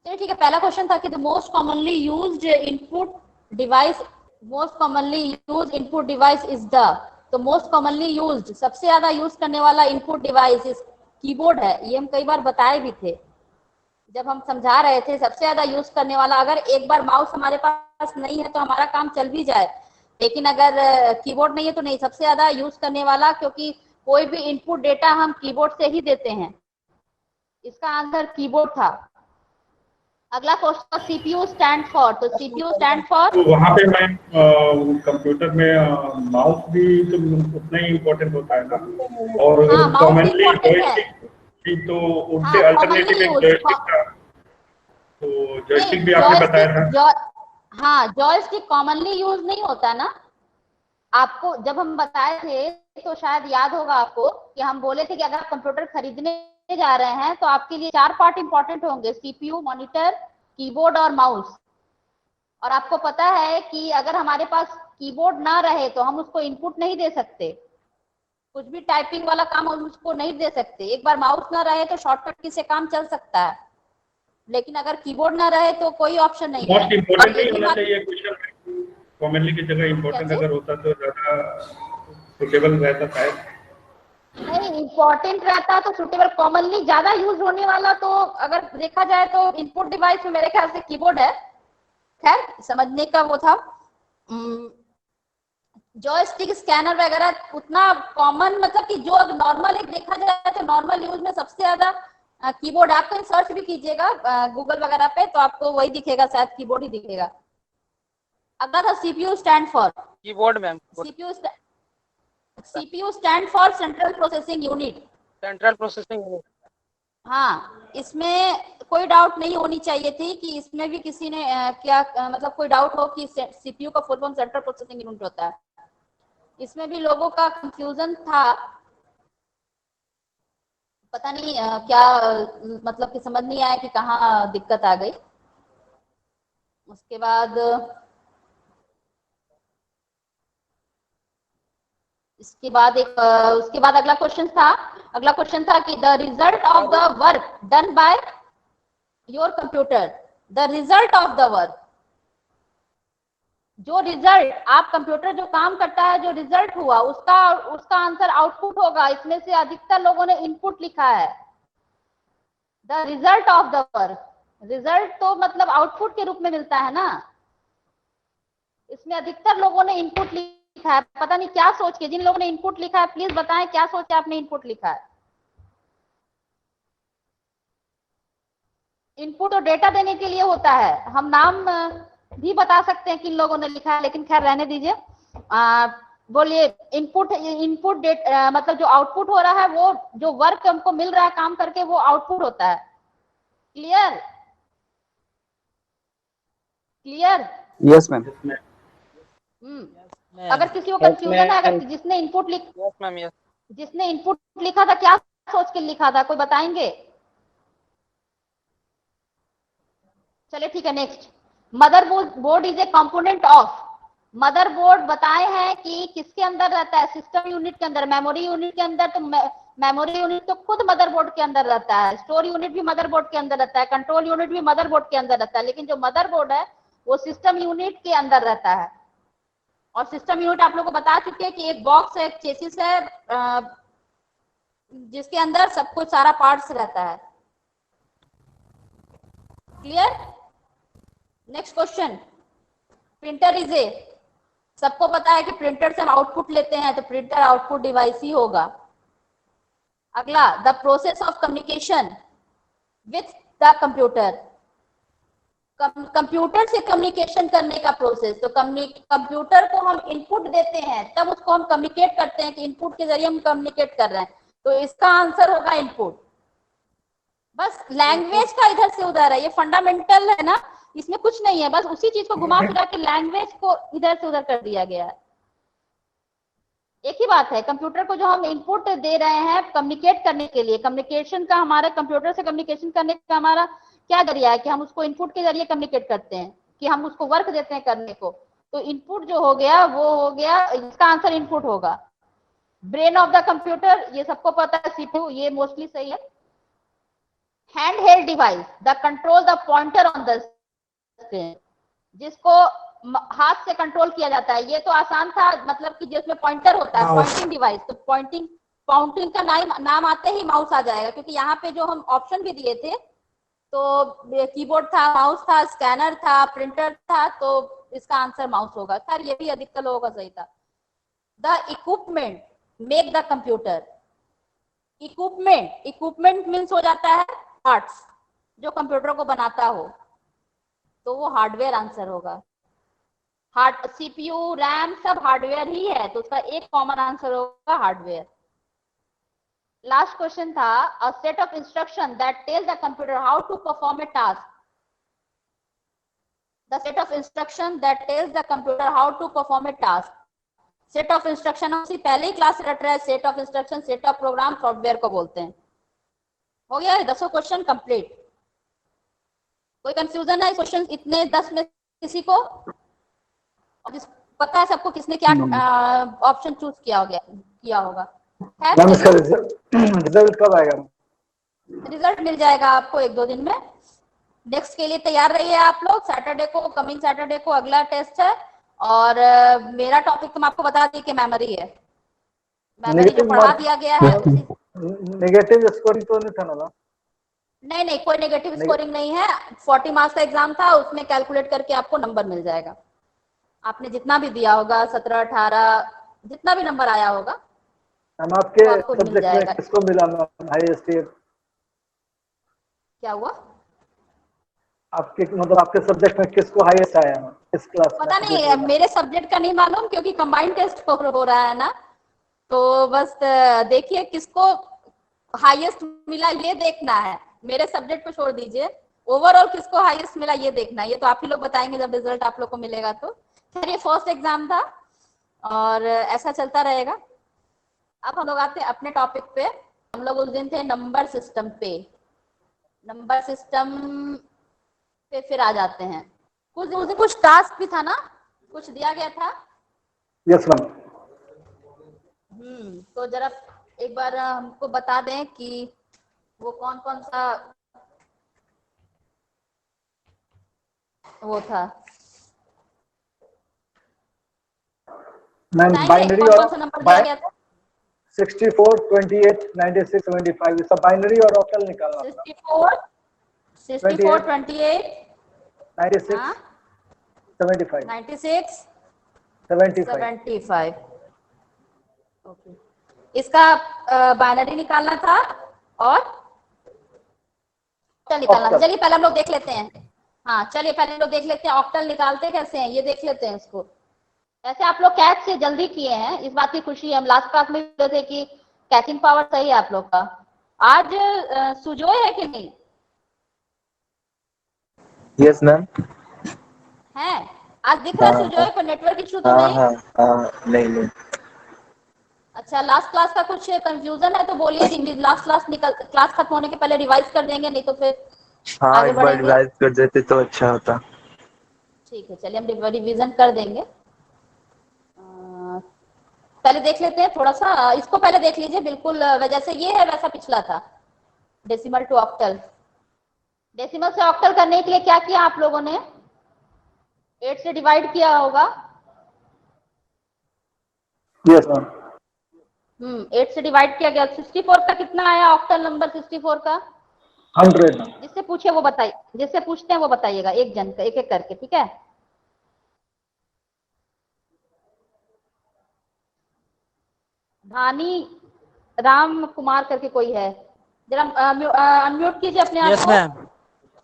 चलिए ठीक है, पहला क्वेश्चन था कि the most commonly used input device, most commonly used input device is the, तो मोस्ट कॉमनली यूज्ड, सबसे ज्यादा यूज करने वाला इनपुट डिवाइस इस कीबोर्ड है। ये हम कई बार बताए भी थे जब हम समझा रहे थे। सबसे ज्यादा यूज करने वाला, अगर एक बार माउस हमारे पास नहीं है तो हमारा काम चल भी जाए, लेकिन अगर कीबोर्ड नहीं है तो नहीं। सबसे ज्यादा यूज करने वाला, क्योंकि कोई भी इनपुट डेटा हम कीबोर्ड से ही देते हैं। इसका आंसर कीबोर्ड था। अगला क्वेश्चन, सीपीयू स्टैंड फॉर, तो सीपीयू स्टैंड फॉर, तो वहाँ पे मैं कंप्यूटर में माउस भी तो उतना ही इम्पोर्टेंट होता है ना, और हाँ माउस भी कॉमनली इम्पोर्टेंट है। जॉयस्टिक की, तो हाँ उनसे कॉमनली अल्टरनेटिव एक यूज, जॉयस्टिक था, तो नहीं जॉयस्टिक भी आपने बताया जॉयस्टिक, था। हाँ जॉयस्टिक कॉमनली यूज नहीं होता ना। आपको जब हम बताए थे तो शायद याद होगा आपको कि हम बोले थे कि अगर आप कंप्यूटर खरीदने जा रहे हैं तो आपके लिए 4 पार्ट इंपॉर्टेंट होंगे, सीपीयू, मॉनिटर, कीबोर्ड और माउस। और आपको पता है कि अगर हमारे पास कीबोर्ड ना रहे तो हम उसको इनपुट नहीं दे सकते, कुछ भी टाइपिंग वाला काम हम उसको नहीं दे सकते। एक बार माउस ना रहे तो शॉर्टकट की से काम चल सकता है, लेकिन अगर कीबोर्ड ना रहे तो कोई ऑप्शन नहीं है। मोस्ट इम्पोर्टेंट एक नहीं ही होना बात, चाहिए क्वेश्चन में, कॉमनली की जगह इम्पोर्टेंट कैसे अगर होता तो ज़्यादा सुटेबल रहता शायद। नहीं इम्पोर्टेंट रहता तो सुटेबल, कॉमनली ज्यादा यूज होने वाला तो अगर देखा जाए तो इनपुट डिवाइस में मेरे ख्याल से कीबोर्ड है। खैर समझने का वो था। जॉयस्टिक, स्कैनर वगैरह उतना कॉमन, मतलब कि जो नॉर्मल एक देखा जाए तो नॉर्मल यूज में सबसे ज्यादा कीबोर्ड। आप कहीं सर्च भी कीजिएगा गूगल वगैरह पे तो आपको वही दिखेगा, शायद कीबोर्ड ही दिखेगा। अगला था CPU stand for, keyboard ma'am, CPU CPU stand for central processing unit. Central processing unit. हाँ, इसमें कोई डाउट नहीं होनी चाहिए थी कि इसमें भी किसी ने मतलब कोई डाउट हो कि सीपीयू का full form central processing unit होता है। इसमें भी लोगों का कंफ्यूजन था, पता नहीं क्या मतलब कि समझ नहीं आया कि कहाँ दिक्कत आ गई। उसके बाद उसके बाद अगला क्वेश्चन था कि the result of the work done by your computer, the result of the work, जो रिजल्ट आप कंप्यूटर जो काम करता है, जो रिजल्ट हुआ उसका उसका आंसर आउटपुट होगा। इसमें से अधिकतर लोगों ने इनपुट लिखा है। The result of the work, result तो मतलब आउटपुट के रूप में मिलता है ना। इसमें अधिकतर लोगों ने इनपुट लिखा है, पता नहीं क्या सोच के। जिन लोगों ने इनपुट लिखा है प्लीज बताएं क्या सोच के आपने इनपुट लिखा है। इनपुट तो डेटा देने के लिए होता है। हम नाम भी बता सकते हैं किन लोगों ने लिखा है, लेकिन खैर रहने दीजिए। बोलिए, इनपुट डेट मतलब जो आउटपुट हो रहा है, वो जो वर्क हमको मिल रहा है काम करके, वो आउटपुट होता है। क्लियर? क्लियर? Yes ma'am. अगर किसी को कंफ्यूजन है, अगर जिसने इनपुट लिखा था क्या सोच के लिखा था, कोई बताएंगे? चलिए ठीक है, next. Mother board is a component of, motherboard बताए हैं कि किसके अंदर रहता है, सिस्टम यूनिट के अंदर, मेमोरी यूनिट के अंदर। तो मेमोरी यूनिट तो खुद मदरबोर्ड के अंदर रहता है, स्टोर यूनिट भी मदरबोर्ड के अंदर रहता है, कंट्रोल यूनिट भी मदरबोर्ड के अंदर रहता है, लेकिन जो मदरबोर्ड है वो सिस्टम यूनिट के अंदर रहता है। और सिस्टम यूनिट आप लोगों को बता चुके हैं कि एक बॉक्स है, एक चेसिस है, जिसके अंदर सब कुछ सारा पार्ट्स रहता है। Clear? Next question, printer is a, सबको पता है कि प्रिंटर से हम आउटपुट लेते हैं, तो प्रिंटर आउटपुट डिवाइस ही होगा। अगला, the process of communication with the computer, computer से कम्युनिकेशन करने का प्रोसेस। तो कंप्यूटर को हम इनपुट देते हैं तब उसको हम कम्युनिकेट करते हैं कि इनपुट के जरिए हम कम्युनिकेट कर रहे हैं, तो इसका आंसर होगा इनपुट। बस लैंग्वेज का इधर से उधर है, ये फंडामेंटल है ना, इसमें कुछ नहीं है, बस उसी चीज को घुमा फिरा के लैंग्वेज को इधर से उधर कर दिया गया है। एक ही बात है, कंप्यूटर को जो हम इनपुट दे रहे हैं कम्युनिकेट करने के लिए, कम्युनिकेशन का हमारा, कंप्यूटर से कम्युनिकेशन करने का हमारा क्या जरिया है कि हम उसको इनपुट के जरिए कम्युनिकेट करते हैं, कि हम उसको वर्क देते हैं करने को। तो इनपुट जो हो गया वो हो गया, इसका आंसर इनपुट होगा। ब्रेन ऑफ द कंप्यूटर, ये सबको पता है, सीपीयू, ये मोस्टली सही है। Hand held device the control the pointer on the screen, जिसको हाथ से कंट्रोल किया जाता है। ये तो आसान था, मतलब कि जिसमें पॉइंटर होता है, पॉइंटिंग डिवाइस। तो पॉइंटिंग का नाम आते ही माउस आ जाएगा, क्योंकि यहाँ पे जो हम ऑप्शन भी दिए थे, तो कीबोर्ड था, माउस था, स्कैनर था, प्रिंटर था, तो इसका आंसर माउस होगा। खैर ये भी अधिकतर लोगों का सही था। The equipment make the computer, equipment means हो जाता है पार्ट्स, जो कंप्यूटर को बनाता हो, तो वो हार्डवेयर आंसर होगा। सीपीयू, रैम सब हार्डवेयर ही है, तो उसका एक कॉमन आंसर होगा हार्डवेयर। लास्ट क्वेश्चन था, a set of instruction that tells the computer how to perform a task, the set of instruction that tells the computer how to perform a task. Set of instruction हम पहले ही class रट रहे हैं, set of instruction, set of program software को बोलते हैं। हो गया 10 क्वेश्चन कंप्लीट। कोई कंफ्यूजन है क्वेश्चन इतने 10 में किसी को? पता है सबको किसने क्या ऑप्शन चूज किया होगा? मैम इसका रिजल्ट कब आएगा? रिजल्ट मिल जाएगा आपको 1-2 दिन में। नेक्स्ट के लिए तैयार रहिए आप लोग। सैटरडे को, कमिंग सैटरडे को अगला टेस्ट है। और मेरा टॉपिक तो मैं आपको बता दी कि मेमोरी है। मेमोरी जो पढ़ा दिया गया है नेगेटिव स्कोरिंग तो नहीं था ना? नहीं, कोई नेगेटिव स्कोरिंग नहीं है। 40 मार्क्स का एग्जाम था, उसमें कैलकुलेट करके आपको नंबर मिल जाएगा। आपने जितना भी दिया होगा, 17, 18, जितना भी नंबर आया होगा, हम आपके सब्जेक्ट में किसको मिला हाईएस्ट? क्या हुआ? आपके मतलब आपके सब्जेक्ट में किसको हाईएस्ट आया इस क्लास में? पता नहीं, मेरे सब्जेक्ट का नहीं मालूम, क्योंकि कंबाइंड टेस्ट हो रहा है ना। तो बस देखिए किसको हाईएस्ट मिला ये देखना है। मेरे सब्जेक्ट को छोड़ दीजिए, ओवरऑल किसको हाईएस्ट मिला ये देखना है। ये तो आप ही लोग बताएंगे जब रिजल्ट आप लोग को मिलेगा। तो खैर ये फर्स्ट एग्जाम था और ऐसा चलता रहेगा। अब हम लोग आते हैं अपने टॉपिक पे। हम लोग उस दिन थे नंबर सिस्टम पे। नंबर सिस्टम पे फिर आ जाते हैं। उस दिन कुछ टास्क भी था ना, कुछ दिया गया था। Yes ma'am. तो जरा एक बार हमको बता दें कि वो कौन कौन सा वो था। मैम बाइनरी कौन और कौन सा नंबर दिया गया था? 64, 28, 96, 75 ये सब बाइनरी और ऑक्टल निकालना। 64, 28, 96, 75, 96, 75। ओके, इसका बाइनरी निकालना था और ऑक्टल निकालना था। चलिए पहले हम लोग देख लेते हैं। हाँ चलिए पहले हम लोग देख लेते हैं ऑक्टल निकालते कैसे हैं, ये देख लेते हैं इसको। ऐसे आप लोग कैच से जल्दी किए हैं, इस बात की खुशी है। हम लास्ट क्लास में थे कि कैचिंग पावर सही है आप लोग का। आज सुजोय है कि नहीं? यस मैम है। आज दिख रहा है सुजोय को? नेटवर्क इशू तो नहीं? नहीं। अच्छा, लास्ट क्लास का कुछ कंफ्यूजन है तो बोलिए। लास्ट क्लास खत्म होने के पहले रिवाइज कर देंगे, नहीं तो फिर आगे एक बार रिवाइज कर देते तो अच्छा होता। ठीक है, चलिए हम रिवीजन कर देंगे। पहले देख लेते हैं थोड़ा सा, इसको पहले देख लीजिए। बिल्कुल जैसे ये है वैसा पिछला था। Decimal to octal. डेसिमल से ऑक्टल करने के लिए क्या किया आप लोगों ने? 8 से डिवाइड किया होगा। Yes ma'am. 8 से डिवाइड किया गया। 64 का कितना आया ऑक्टल नंबर? 64 का 100। जिससे पूछे वो बताइए, जिससे पूछते हैं वो बताइएगा, एक जन का एक एक करके, ठीक है? धानी राम कुमार करके कोई है, जरा अनम्यूट कीजिए अपने आप को। Yes ma'am.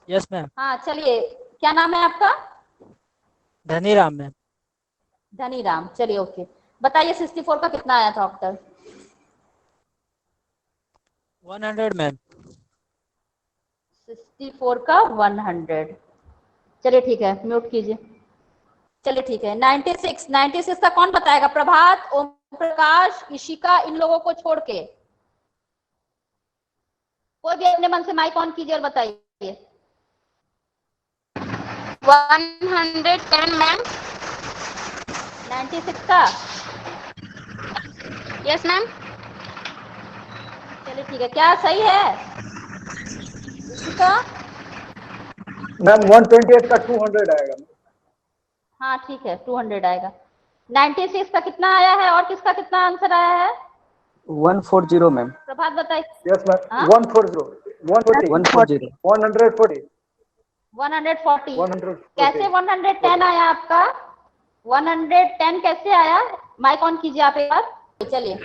Yes ma'am. हाँ चलिए, क्या नाम है आपका? धनीराम मैम। धनीराम, चलिए ओके। बताइए 64 का कितना आया था ऑक्टल? 100 मैम। 64 का 100। चलिए ठीक है, म्यूट कीजिए। चलिए ठीक है। 96 का कौन बताएगा? प्रभात, ओम प्रकाश, इशिका, इन लोगों को छोड़ के कोई भी अपने मन से माइक ऑन कीजिए और बताइए। 110 मैम। 96 का? Yes ma'am. चलिए ठीक है, क्या सही है? का मैम 128 का 200 आएगा। हाँ ठीक है 200 आएगा। 96 का कितना आया है और किसका कितना आंसर आया है? 140 मैम। प्रभात बताइए। यस मैम हाँ? 140 140 140 140 140 कैसे 110 आया आपका? 110 कैसे आया? माइक ऑन कीजिए आप एक बार। चलिए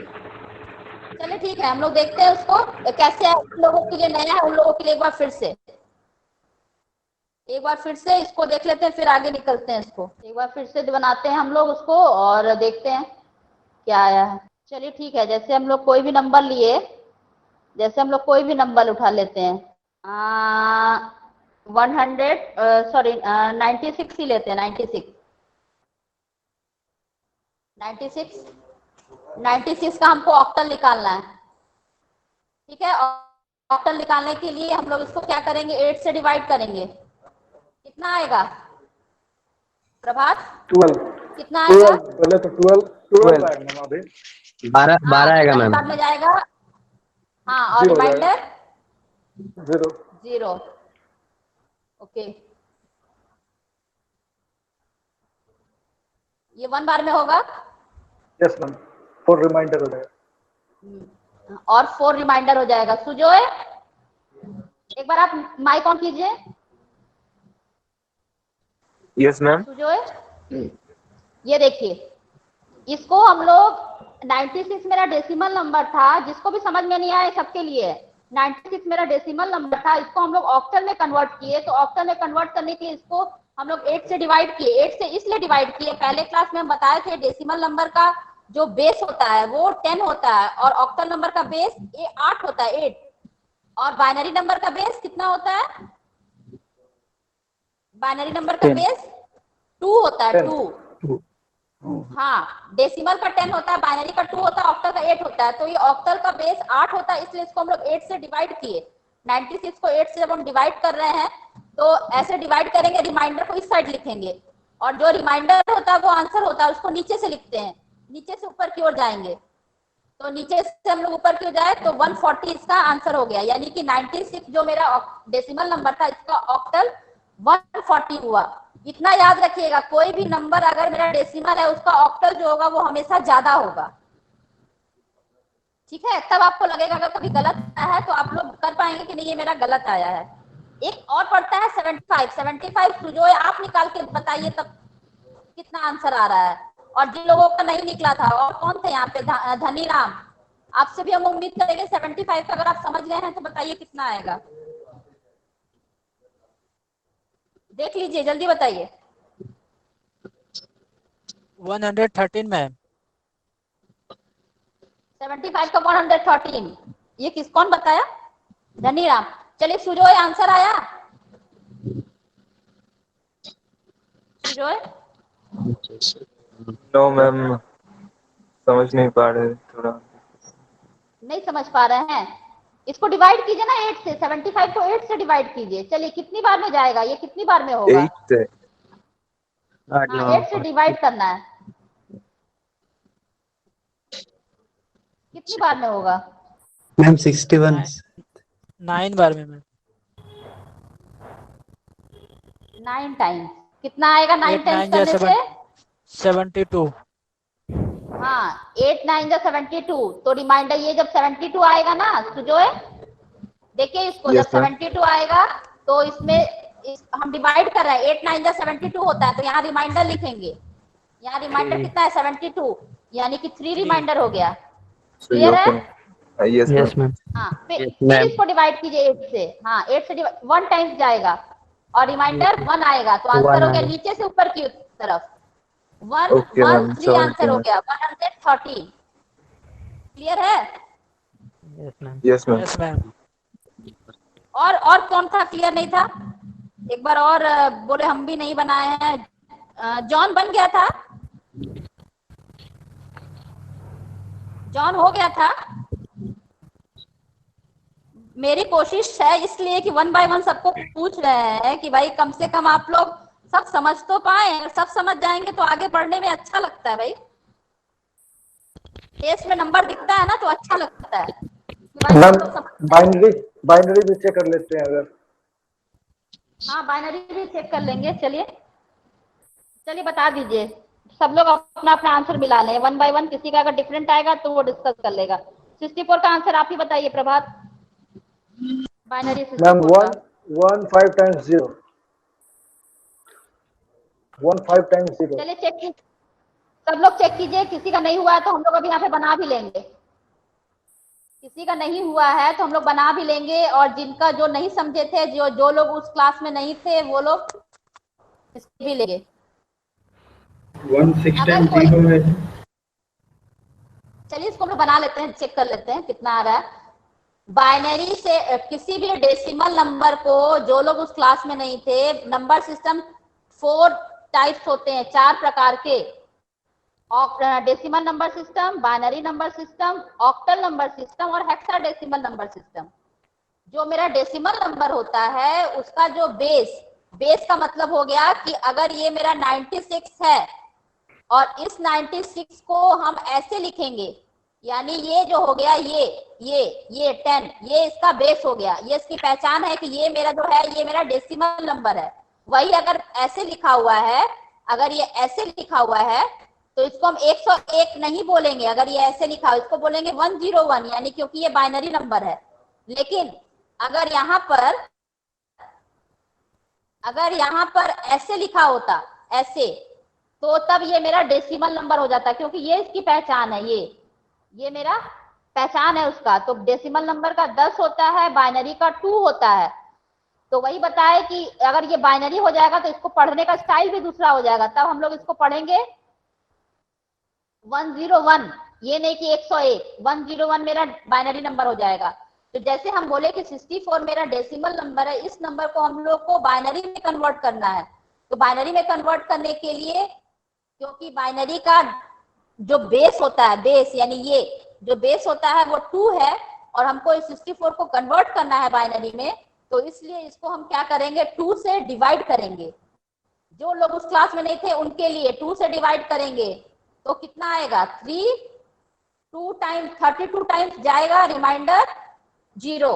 ठीक है, हम लोग देखते हैं उसको कैसे है। उन लोगों के लिए नया है, उन लोगों के लिए एक बार फिर से इसको देख लेते हैं, फिर आगे निकलते हैं। इसको एक बार फिर से बनाते हैं हम लोग उसको और देखते हैं क्या आया है। चलिए ठीक है, जैसे हम लोग कोई भी नंबर उठा लेते हैं। 96 ही लेते हैं। 96 का हमको ऑक्टल निकालना है। ठीक है, ऑक्टल निकालने के लिए हम लोग इसको क्या करेंगे? 8 से डिवाइड करेंगे। कितना आएगा प्रभात? 12 कितना आएगा? पहले तो 12 आएगा मैम। अभी 12 आएगा मैम। में जाएगा। हाँ, और Zero रिमाइंडर 0 ओके, ये 1 बार में होगा। यस मैम 4 रिमाइंडर हो जाएगा। और 4 रिमाइंडर हो जाएगा। सुजोय एक बार आप माइक ऑन कीजिए। Yes ma'am. सुजोय ये देखिए, इसको हम लोग 96 मेरा डेसिमल नंबर था, जिसको भी समझ में नहीं आया सबके लिए। 96 मेरा डेसिमल नंबर था, इसको हम लोग ऑक्टल में कन्वर्ट किए। तो ऑक्टल में कन्वर्ट करने के लिए इसको हम लोग 8 से डिवाइड किए। 8 से इसलिए डिवाइड किए, पहले क्लास में हम बताए थे डेसिमल नंबर का जो बेस होता है वो 10 होता है और ऑक्टल नंबर का बेस 8 होता है 8। और बाइनरी नंबर का बेस कितना होता है? बाइनरी नंबर का बेस 2 होता है 2। हाँ, डेसिमल का 10 होता है, बाइनरी का 2 होता है, ऑक्टल का 8 होता है। तो ये ऑक्टल का बेस 8 होता है, इसलिए इसको हम लोग 8 से डिवाइड किए। 96 को 8 से जब हम डिवाइड कर रहे हैं तो ऐसे डिवाइड करेंगे, रिमाइंडर को इस साइड लिखेंगे और जो रिमाइंडर होता है वो आंसर होता है, उसको नीचे से लिखते हैं। नीचे से ऊपर की ओर जाएंगे, तो नीचे से हम लोग ऊपर की ओर जाए तो 140 इसका आंसर हो गया। यानी कि 96 जो मेरा डेसिमल नंबर था, इसका ऑक्टल 140 हुआ। इतना याद रखिएगा, कोई भी नंबर अगर मेरा डेसिमल है उसका ऑक्टल जो होगा वो हमेशा ज्यादा होगा। ठीक है, तब आपको लगेगा अगर कभी गलत आया है तो आप लोग कर पाएंगे कि नहीं ये मेरा गलत आया है। एक और पड़ता है 75 सुजोय आप निकाल के बताइए तब कितना आंसर आ रहा है। और जिन लोगों का नहीं निकला था, और कौन थे यहाँ पे? धनी राम, आपसे भी हम उम्मीद करेंगे 75 का अगर आप समझ गए हैं तो बताइए कितना आएगा। देख लीजिए, जल्दी बताइए। 113 मैम। 75 का 113, ये कौन बताया? धनी राम। चलिए सुजोय आंसर आया? सुजोय नो मैम, समझ नहीं पा रहे, थोड़ा नहीं समझ पा रहे हैं? इसको डिवाइड कीजिए ना 8 से। 75 को 8 से डिवाइड कीजिए। चलिए कितनी बार में जाएगा? ये कितनी बार में होगा? 8 से। हाँ, 8 से डिवाइड करना है। कितनी बार में होगा मैम? 61 9 बार में मैम। 9 टाइम्स। कितना आएगा 9 8 टाइम्स 9 करने से? 72। हाँ, 8 9 जा 72। तो रिमाइंडर ये जब 72 आएगा ना सुजोय, देखिए इसको Yes, जब 72 आएगा तो इसमें हम डिवाइड कर रहे हैं, 8 9 जा 72 होता है, तो यहाँ रिमाइंडर लिखेंगे। यहाँ रिमाइंडर कितना है? 72, यानी कि 3 रिमाइंडर हो गया। क्लियर है? Yes ma'am. हाँ, फिर इसको डिवाइड कीजिए 8 से। हाँ, 8 से 1 टाइम्स जाएगा और रिमाइंडर 1 आएगा, तो आंसर हो गया नीचे से ऊपर की तरफ 113 आंसर हो गया 113। क्लियर है? Yes ma'am. Yes ma'am. और कौन था क्लियर नहीं था? एक बार और बोले हम भी नहीं बनाए हैं। जॉन बन गया था? जॉन हो गया था? मेरी कोशिश है इसलिए कि 1 बाय 1 सबको पूछ रहे हैं कि भाई कम से कम आप लोग सब समझ तो पाए। अगर सब समझ जाएंगे तो आगे पढ़ने में अच्छा लगता है भाई। टेस्ट में नंबर दिखता है ना तो अच्छा लगता है। मैम बाइनरी भी चेक कर लेते हैं अगर हाँ बाइनरी भी चेक कर लेंगे। चलिए चलिए बता दीजिए, सब लोग अपना अपना आंसर मिला लें, 1 बाय 1। किसी का अगर डिफरेंट आएगा तो वो डिस्कस कर लेगा। 64 का आंसर आप ही बताइए प्रभात, बाइनरी मैम 64 का। 1 टाइम्स 0, 1 टाइम्स 0। चलिए चेक की, सब लोग चेक कीजिए। किसी का नहीं हुआ है तो हम लोग अभी यहाँ पे बना भी लेंगे। किसी का नहीं हुआ है तो हम लोग बना भी लेंगे, और जिनका जो नहीं समझे थे, जो जो लोग उस क्लास में नहीं थे, वो लोग इसको भी लेंगे। 1 6 अगर टाइम कोई, 0 है। चलिए इसको हम लोग बना लेते हैं, चेक कर लेते हैं कितना आ रहा है। बाइनरी से किसी भी डेसिमल नंबर को, जो लोग उस क्लास में नहीं थे, नंबर सिस्टम 4 टाइप्स होते हैं, 4 प्रकार के। Decimal number system, binary number system, octal number system और हेक्साडेसिमल नंबर सिस्टम। जो मेरा डेसिमल नंबर होता है उसका जो बेस का मतलब हो गया कि अगर ये मेरा 96 है और इस 96 को हम ऐसे लिखेंगे, यानी ये जो हो गया ये 10, ये इसका बेस हो गया, ये इसकी पहचान है कि ये मेरा जो है ये मेरा डेसिमल नंबर है। वही अगर ऐसे लिखा हुआ है, अगर ये ऐसे लिखा हुआ है तो इसको हम 101 नहीं बोलेंगे। अगर ये ऐसे लिखा हो इसको बोलेंगे 101, यानी क्योंकि ये बाइनरी नंबर है। लेकिन अगर यहाँ पर ऐसे लिखा होता, ऐसे, तो तब ये मेरा डेसिमल नंबर हो जाता, क्योंकि ये इसकी पहचान है, ये मेरा पहचान है उसका। तो डेसिमल नंबर का 10 होता है, बाइनरी का 2 होता है। तो वही बताए कि अगर ये बाइनरी हो जाएगा तो इसको पढ़ने का स्टाइल भी दूसरा हो जाएगा। तब हम लोग इसको पढ़ेंगे 101, ये नहीं कि 101। 101 मेरा बाइनरी नंबर हो जाएगा। तो जैसे हम बोले कि 64 मेरा डेसिमल नंबर है, इस नंबर को हम लोग को बाइनरी में कन्वर्ट करना है। तो बाइनरी में कन्वर्ट करने के लिए, क्योंकि बाइनरी का जो बेस होता है, बेस यानी ये जो बेस होता है वो 2 है, और हमको इस 64 को कन्वर्ट करना है बाइनरी में, तो इसलिए इसको हम क्या करेंगे, 2 से डिवाइड करेंगे। जो लोग उस क्लास में नहीं थे उनके लिए 2 से डिवाइड करेंगे तो कितना आएगा, 32 टाइम्स जाएगा, रिमाइंडर 0।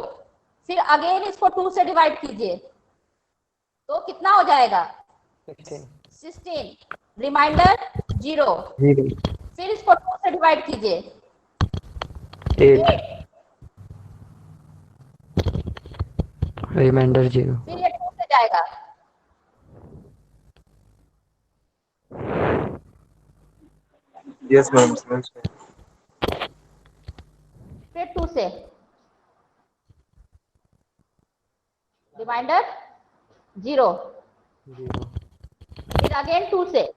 फिर अगेन इसको 2 से डिवाइड कीजिए तो कितना हो जाएगा, 16, रिमाइंडर 0। फिर इसको 2 से डिवाइड कीजिए, 8, रिमाइंडर 0। फिर ये 2 से जाएगा, यस मैम समझ गए। फिर 2 से, रिमाइंडर 0। फिर अगेन 2 से।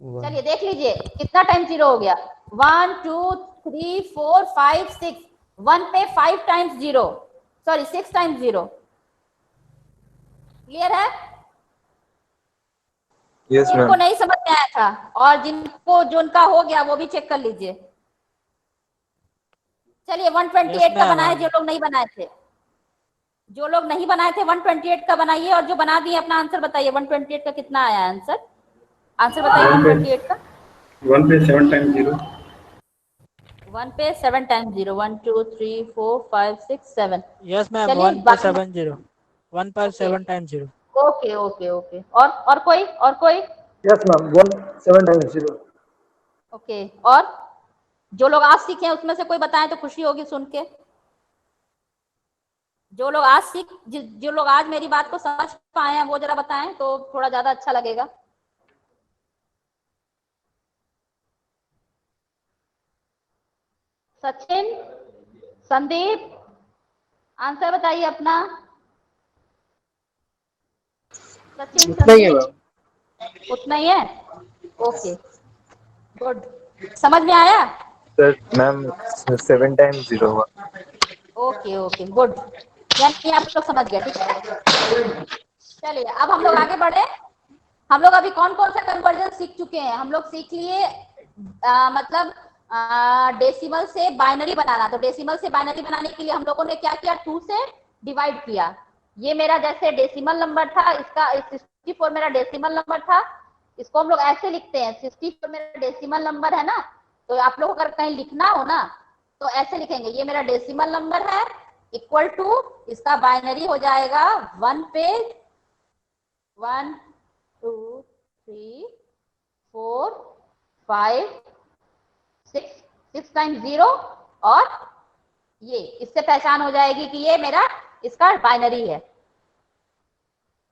चलिए देख लीजिए कितना टाइम 0 हो गया, 1 2 3 4 5 6, 1 पे 5 टाइम्स 0, सॉरी 6 टाइम्स 0। क्लियर है? यस जिनको मैम। नहीं समझ में आया था और जिनका हो गया वो भी चेक कर लीजिए। चलिए 128 का बनाए, जो लोग नहीं बनाए थे, जो लोग नहीं बनाए थे 128 का बनाइए, और जो बना दिए अपना आंसर बताइए। 128 का कितना आया आंसर, आंसर बताइए 128 का। 1 पे 7 टाइम्स 0। 1 पे 7 टाइम्स 0, 1 2 3 4 5 6 7। यस मैम, चलिए 1 पर 7 0, 1 पर 7 टाइम्स 0। Okay okay okay. और कोई? Yes ma'am 7 times 0। ओके, और जो लोग आज सीखे हैं उसमें से कोई बताएं तो खुशी होगी सुन के। जो लोग आज मेरी बात को समझ पाए हैं वो जरा बताएं तो थोड़ा ज्यादा अच्छा लगेगा। सचिन, संदीप, आंसर बताइए अपना। सचिन, संदीप, उतना ही है। ओके गुड, समझ में आया? सर मैम 7 टाइम्स 0 हुआ। ओके ओके गुड, यानी आप लोग समझ गए, ठीक है। चलिए अब हम लोग आगे बढ़े। हम लोग अभी कौन कौन सा कन्वर्जन सीख चुके हैं? हम लोग सीख लिए मतलब डेसिमल से बाइनरी बनाना। तो डेसिमल से बाइनरी बनाने के लिए हम लोगों ने क्या किया, 2 से डिवाइड किया। ये मेरा जैसे डेसिमल नंबर था, इसका 64 मेरा डेसिमल नंबर था, इसको हम लोग ऐसे लिखते हैं, 64 मेरा डेसिमल नंबर है ना, तो आप लोग अगर कहीं लिखना हो ना तो ऐसे लिखेंगे, ये मेरा डेसिमल नंबर है इक्वल टू इसका बाइनरी हो जाएगा 1 पे 1 2 3 4 5 6 6 टाइम्स 0 और ये इससे पहचान हो जाएगी कि ये मेरा इसका बाइनरी है।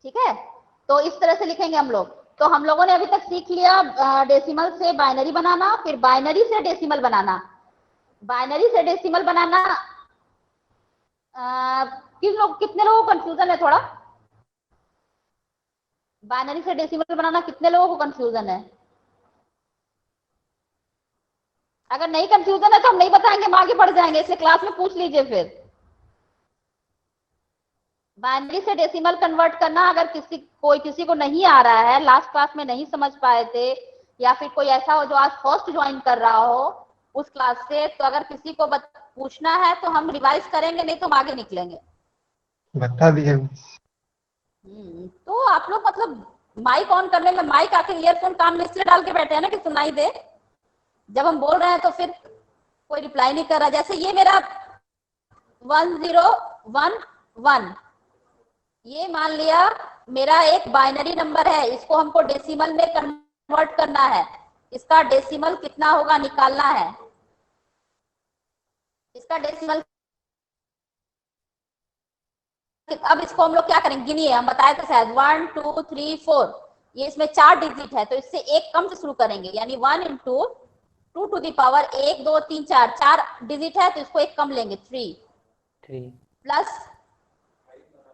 ठीक है, तो इस तरह से लिखेंगे हम लोग। तो हम लोगों ने अभी तक सीख लिया डेसिमल से बाइनरी बनाना, फिर बाइनरी से डेसिमल बनाना। बाइनरी से डेसिमल बनाना कितने लोगों को कंफ्यूजन है? थोड़ा बाइनरी से डेसिमल बनाना कितने लोगों को कंफ्यूजन है? अगर नहीं कंफ्यूजन है तो हम नहीं बताएंगे, हम आगे बढ़ जाएंगे, इसलिए क्लास में पूछ लीजिए। फिर बाइनरी से डेसिमल कन्वर्ट करना, अगर किसी को नहीं आ रहा है, लास्ट क्लास में नहीं समझ पाए थे, या फिर कोई ऐसा हो जो आज फर्स्ट ज्वाइन कर रहा हो उस क्लास से, तो अगर किसी को पूछना है तो हम रिवाइज करेंगे, नहीं तो हम आगे निकलेंगे। बता दिए। तो आप लोग मतलब माइक ऑन करने में, माइक आखिर ईयरफोन कान में इसलिए डाल के बैठे हैं ना कि सुनाई दे। जब हम बोल रहे हैं तो फिर कोई रिप्लाई नहीं कर रहा। जैसे ये मेरा 1011, ये मान लिया मेरा एक बाइनरी नंबर है, इसको हमको डेसिमल में कन्वर्ट करना है। इसका डेसिमल कितना होगा निकालना है। इसका डेसिमल, अब इसको हम लोग क्या करेंगे, गिनिए, हम बताए थे शायद 1 2 3 4, ये इसमें 4 डिजिट है, तो इससे एक कम से शुरू करेंगे, यानी 1 into 2 to the power 1 2 3 4 digit है, तो इसको एक कम लेंगे 3 प्लस,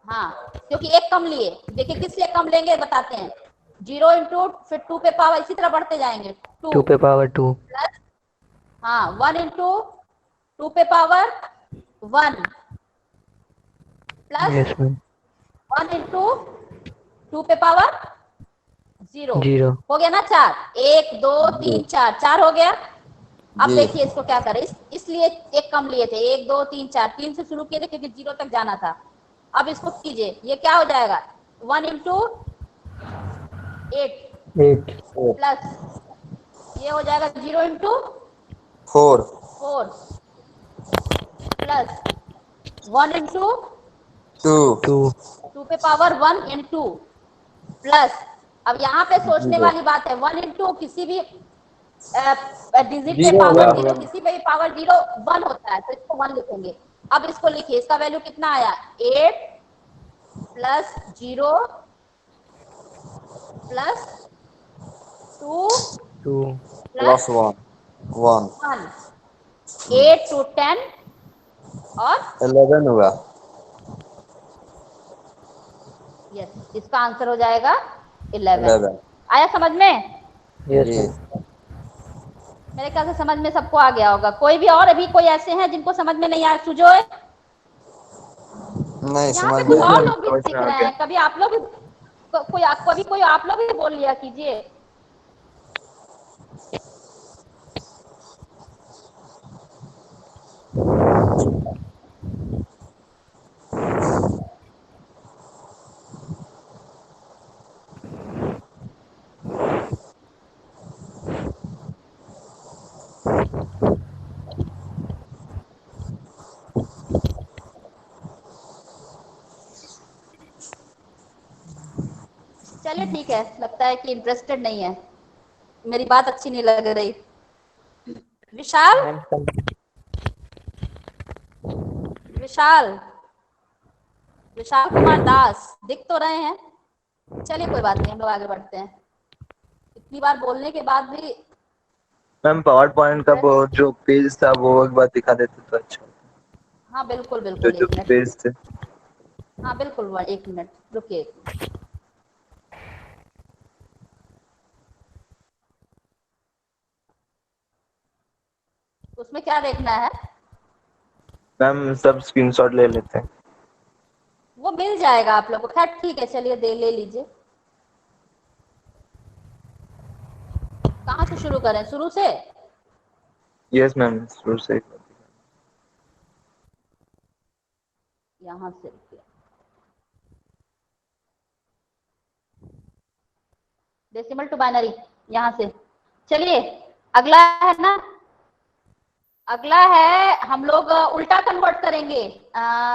हाँ क्योंकि एक कम लिए, देखिए किससे कम लेंगे बताते हैं, 0 इंटू फिर 2 पे पावर, इसी तरह बढ़ते जाएंगे, 2 पे पावर 2 प्लस, हाँ 1 इंटू 2 पे power 1 plus yes ma'am 1 into 2 पे पावर 0 0 हो गया ना। 4 1 2 3 4 हो गया। अब देखिए इसको क्या करें, इसलिए एक कम लिए थे, 1 2 3 4, 3 से शुरू किए थे क्योंकि 0 तक जाना था। अब इसको कीजिए, ये क्या हो जाएगा, 1 इंटू 8 प्लस ये हो जाएगा 0 इंटू 4 प्लस 1 इंटू 2 पे पावर 1 इंटू प्लस, अब यहाँ पे सोचने वाली बात है, 1 इंटू किसी भी डिजिट पे पावर 0, किसी पे भी पावर 0 1 होता है, तो इसको 1 लिखेंगे। अब इसको लिखिए, इसका वैल्यू कितना आया, 8 प्लस 0 प्लस 2 प्लस 1, 8 to 10 और 11 होगा। यस, इसका आंसर हो जाएगा 11। आया समझ में? यस मेरे ख्याल से समझ में सबको आ गया होगा। कोई भी और अभी कोई ऐसे हैं जिनको समझ में नहीं आया? सुजोय, नहीं यहाँ पे समझ कुछ में और लोग भी समझ सीख में आ रहे गया। हैं, कभी आप लोग कोई आप लोग भी बोल लिया कीजिए। चलिए ठीक है, लगता है कि इंटरेस्टेड नहीं है, मेरी बात अच्छी नहीं लग रही। विशाल, विशाल विशाल कुमार दास दिख तो रहे हैं। चलिए कोई बात नहीं, हम लोग आगे बढ़ते हैं। इतनी बार बोलने के बाद भी मैम पावर पॉइंट का वो जो पेज था वो एक बार दिखा देते तो अच्छा होता। हाँ बिल्कुल जो बिल्कुल, जो एक मिनट, पेज थे। हाँ बिल्कुल, 1 मिनट रुकिए। उसमें क्या देखना है? मैम सब स्क्रीनशॉट ले लेते हैं। वो मिल जाएगा आप लोग को। खैर ठीक है, चलिए ले लीजिए। कहाँ से शुरू करें, शुरू से? यस मैम शुरू से। यहाँ से रुकिए, डेसिमल टू बाइनरी यहाँ से। चलिए अगला है ना, अगला है हम लोग उल्टा कन्वर्ट करेंगे।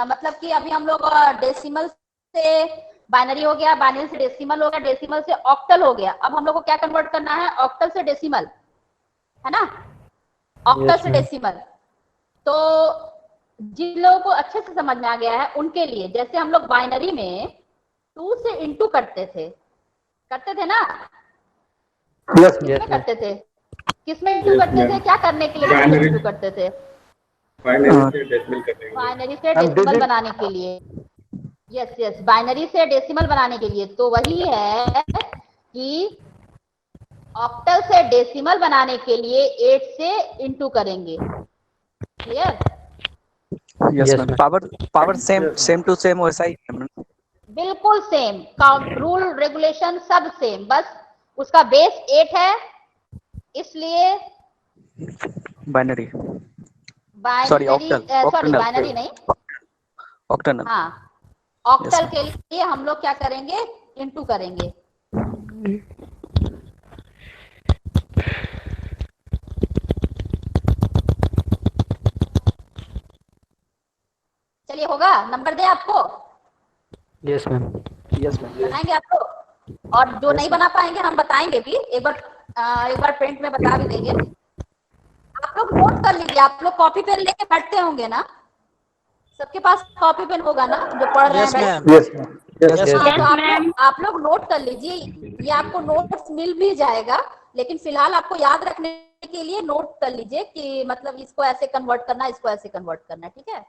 मतलब कि अभी हम लोग डेसिमल से बाइनरी हो गया, बाइनरी से डेसिमल हो गया, डेसिमल से ऑक्टल हो गया। अब हम लोग को क्या कन्वर्ट करना है? ऑक्टल से डेसिमल, है ना? ऑक्टल से डेसिमल। तो जिन लोगों को अच्छे से समझ में आ गया है उनके लिए, जैसे हम लोग बाइनरी में 2 से इंटू करते थे ना? Yes, किसमें करते थे? किसमें इंटू करते थे? क्या करने के लिए Binary. इंटू करते थे? बाइनरी से डेसिमल करेंगे। बाइनरी से हम डेसिमल digit- बनाने के लिए। यस यस, बाइनरी से डेसिमल बनाने के लिए। तो वही है कि ऑक्टल से डेसिमल बनाने के लिए 8 से इंटू करेंगे। Clear? Yes ma'am. Power same to same वैसा ही है मैम। बिल्कुल सेम, काउंट रूल रेगुलेशन सब सेम, बस उसका बेस 8 है, इसलिए binary binary, octal, sorry octal. Binary नहीं, ऑक्टल। हाँ, ऑक्टल के लिए हम लोग क्या करेंगे? इंटू करेंगे। चलिए, होगा? नंबर दे आपको? Yes ma'am. बनाएंगे आपको? और जो नहीं बना पाएंगे हम बताएंगे भी, एक बार प्रिंट में बता भी देंगे। आप लोग नोट कर लीजिए। आप लोग कॉपी पेन लेके बैठते होंगे ना? सबके पास कॉपी पेन होगा ना जो पढ़ रहे हैं यस भाई? Ma'am. Yes, ma'am. Yes, yes हाँ, मैम। तो आप लोग नोट कर लीजिए। ये आपको नोट्स मिल भी जाएगा, लेकिन फिलहाल आपको याद रखने के लिए नोट कर लीजिए कि मतलब इसको ऐसे कन्वर्ट करना, इसको ऐसे कन्वर्ट करना, ठीक है?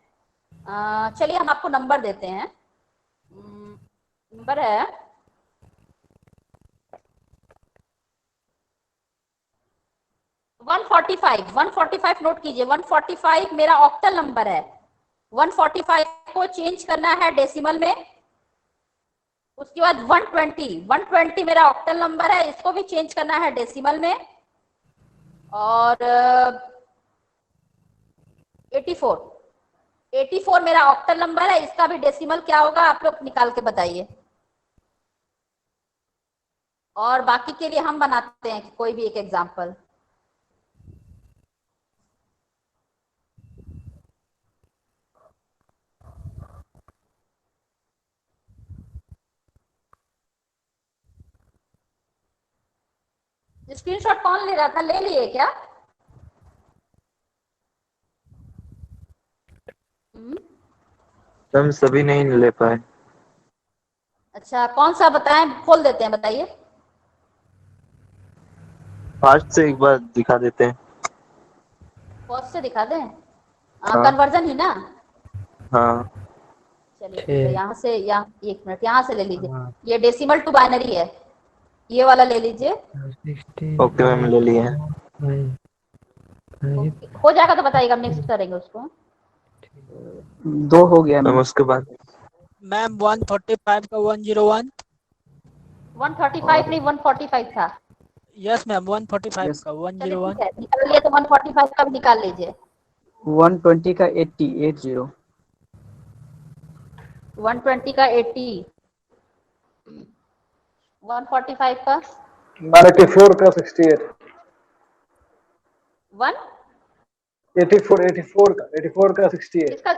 चलिए हम आपको नंबर देते हैं। नंबर है 145 नोट कीजिए। 145 मेरा ऑक्टल नंबर है। 145 को चेंज करना है डेसिमल में। उसके बाद 120 मेरा ऑक्टल नंबर है, इसको भी चेंज करना है डेसिमल में। और 84 मेरा ऑक्टल नंबर है, इसका भी डेसिमल क्या होगा आप लोग निकाल के बताइए। और बाकी के लिए हम बनाते हैं कोई भी एक एग्जांपल। स्क्रीनशॉट कौन ले रहा था? ले लिए क्या? हम सभी नहीं ले पाए। अच्छा, कौन सा बताएं? खोल देते हैं, बताइए। फास्ट से एक बार दिखा देते हैं। फर्स्ट से दिखा दें? हाँ। कन्वर्जन ही ना? हाँ। चलिए ठीक है, यहाँ से, यहाँ एक मिनट, यहाँ से ले लीजिए। हाँ। ये डेसिमल टू बाइनरी है, ये वाला ले लीजिए। ओके मैम, ले लिए हैं। हो जाएगा तो बताइएगा, नेक्स्ट करेंगे उसको। 2 हो गया मैम मैम। उसके बाद मैम 145 का 101। 135 नहीं, 145 था। Yes ma'am 145 Yes. का चलिए 101। ठीक है, निकाल लिए तो 145 का भी निकाल लीजिए। 120 का 80। 120 का 80, 145 का 84 का 68, 1 84 का 68, इसका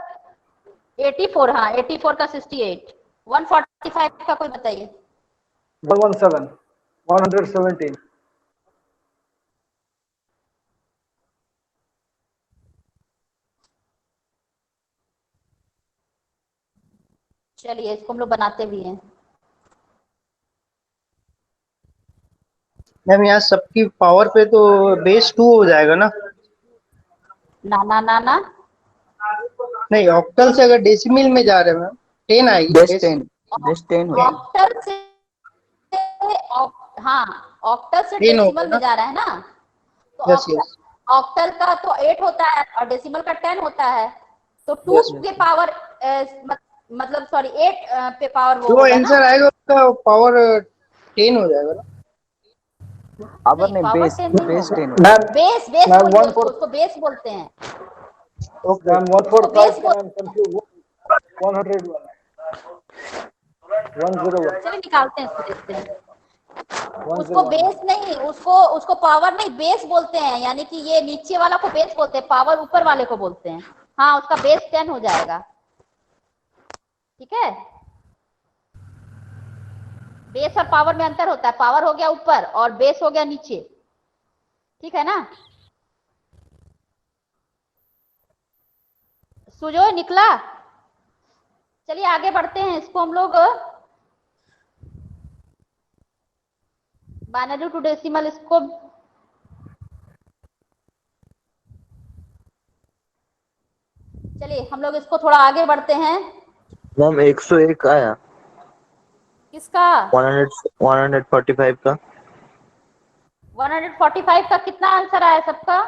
84, हाँ 84 का 68। 145 का कोई बताइए। 117, 117, चलिए इसको हम लोग बनाते भी हैं। मैम यहाँ सबकी पावर पे तो बेस 2 हो जाएगा ना? ना ना ना ना, नहीं, ऑक्टल से अगर डेसिमल में जा रहे हैं मैम 10 आएगी। बेस 10 हो। ऑक्टल से, हाँ ऑक्टल से 10 होगा डेसिमल में ना? जा रहा है ना? तो यस यस। ऑक्टल का तो 8 होता है और डेसिमल का 10 होता है। तो 2 Yes, के पावर मतलब सॉरी 8 पे पावर वो जो होगा आंसर ना? आएगा उसका पावर 10 हो जाएगा ना? पावर नहीं, नहीं, power बेस 10 नहीं बेस होगा। 10 हो। मैम बेस मैम, बोलिए 14 उसको बेस बोलते हैं। मैम 145 का मैम कंफ्यूज 101, 101। चलिए निकालते हैं, इसको देखते हैं। उसको बेस नहीं, उसको पावर नहीं, बेस बोलते हैं। यानी कि ये नीचे वाला को बेस बोलते हैं, पावर ऊपर वाले को बोलते हैं। हाँ, उसका बेस 10 हो जाएगा। ठीक है, बेस और पावर में अंतर होता है। पावर हो गया ऊपर और बेस हो गया नीचे। ठीक है ना? सुजो निकला। चलिए आगे बढ़ते हैं। इसको हम लोग बाइनरी टू डेसिमल, इसको चलिए हम लोग इसको थोड़ा आगे बढ़ते हैं। मैम 101 आया। किसका? 145 का। 145 का कितना आंसर आया सबका?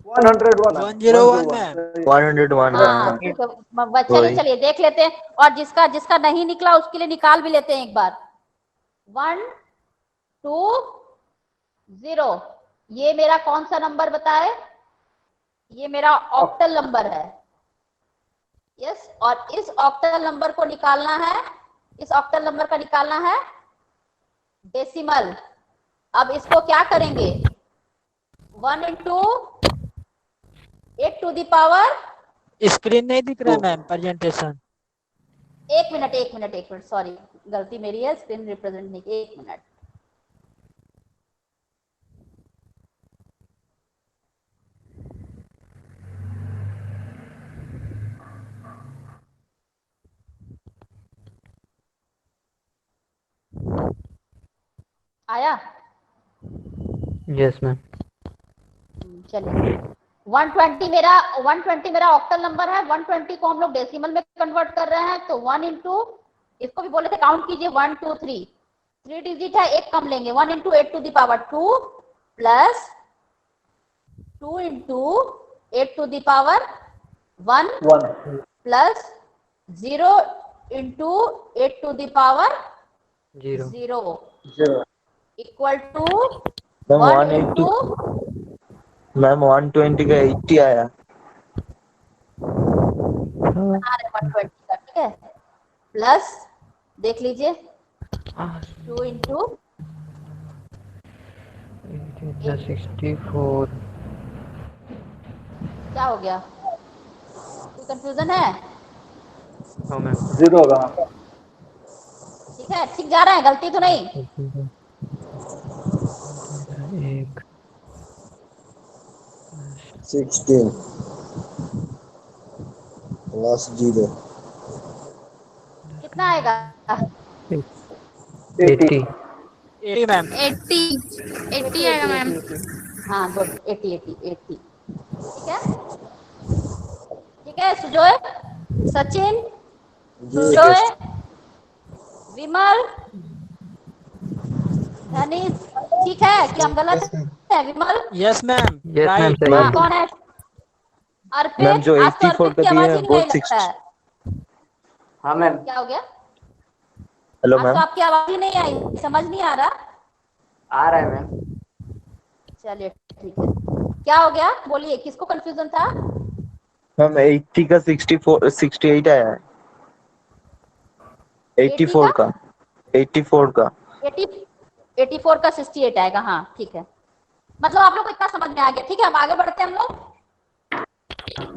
101 101 मैम। 101 हाँ, का। ठीक है। चलिए चलिए देख लेते हैं, और जिसका नहीं निकला उसके लिए निकाल भी लेते हैं एक बार। 1 2 0, ये मेरा कौन सा नंबर बताए? ये मेरा ऑक्टल नंबर है। यस, और इस ऑक्टल नंबर को निकालना है, इस ऑक्टल नंबर का निकालना है डेसिमल। अब इसको क्या करेंगे? 1 into 8 to the power। Screen नहीं दिख रहा है मैम, प्रेजेंटेशन। एक मिनट, सॉरी, गलती मेरी है, स्क्रीन रिप्रेजेंट नहीं। एक मिनट। आया? Yes ma'am. चलिए 120 मेरा ऑक्टल नंबर है। 120 को हम लोग डेसिमल में कन्वर्ट कर रहे हैं, तो 1 इंटू, इसको भी बोले थे काउंट कीजिए, 1 2 3, 3 डिजिट है, एक कम लेंगे। 1 into 8 to the power 2 plus 2 into 8 to the power 1 plus 0 into 8 to the power 0 equal to ma'am 1 180। Into, ma'am 120 का 80 आया। बना रहे 120 का। ठीक है, प्लस देख लीजिए 2 इंटू 64। क्या हो गया? कोई कंफ्यूजन है? हाँ मैम। 0 होगा। ठीक है, ठीक जा रहा है, गलती तो नहीं? एक 16 प्लस 0 कितना आएगा? 80। 80 मैम। 80 आएगा मैम। हाँ गुड, 80। ठीक है, ठीक है। सुजोय, सचिन, सुजोय, विमल, धनीश, ठीक है कि हम गलत है? Vimal? Yes ma'am. Yes ma'am, right. सही हाँ, है। कौन है? मैम अर्पित? जो आज तो 84 अर्पित की का दिए आवाज हैं ही वो नहीं लगता 60। है। हाँ मैम। क्या हो गया? हेलो आज मैम। तो आपकी आवाज ही नहीं आई, समझ नहीं आ रहा। आ रहा है मैम। चलिए ठीक है, क्या हो गया बोलिए, किसको कंफ्यूजन था? मैम 80 का 68 आया है। 84 का 84 का 84 का 68 आएगा। हाँ ठीक है, मतलब आप लोग को इतना समझ में आ गया। ठीक है, हम आगे बढ़ते हैं। हम लोग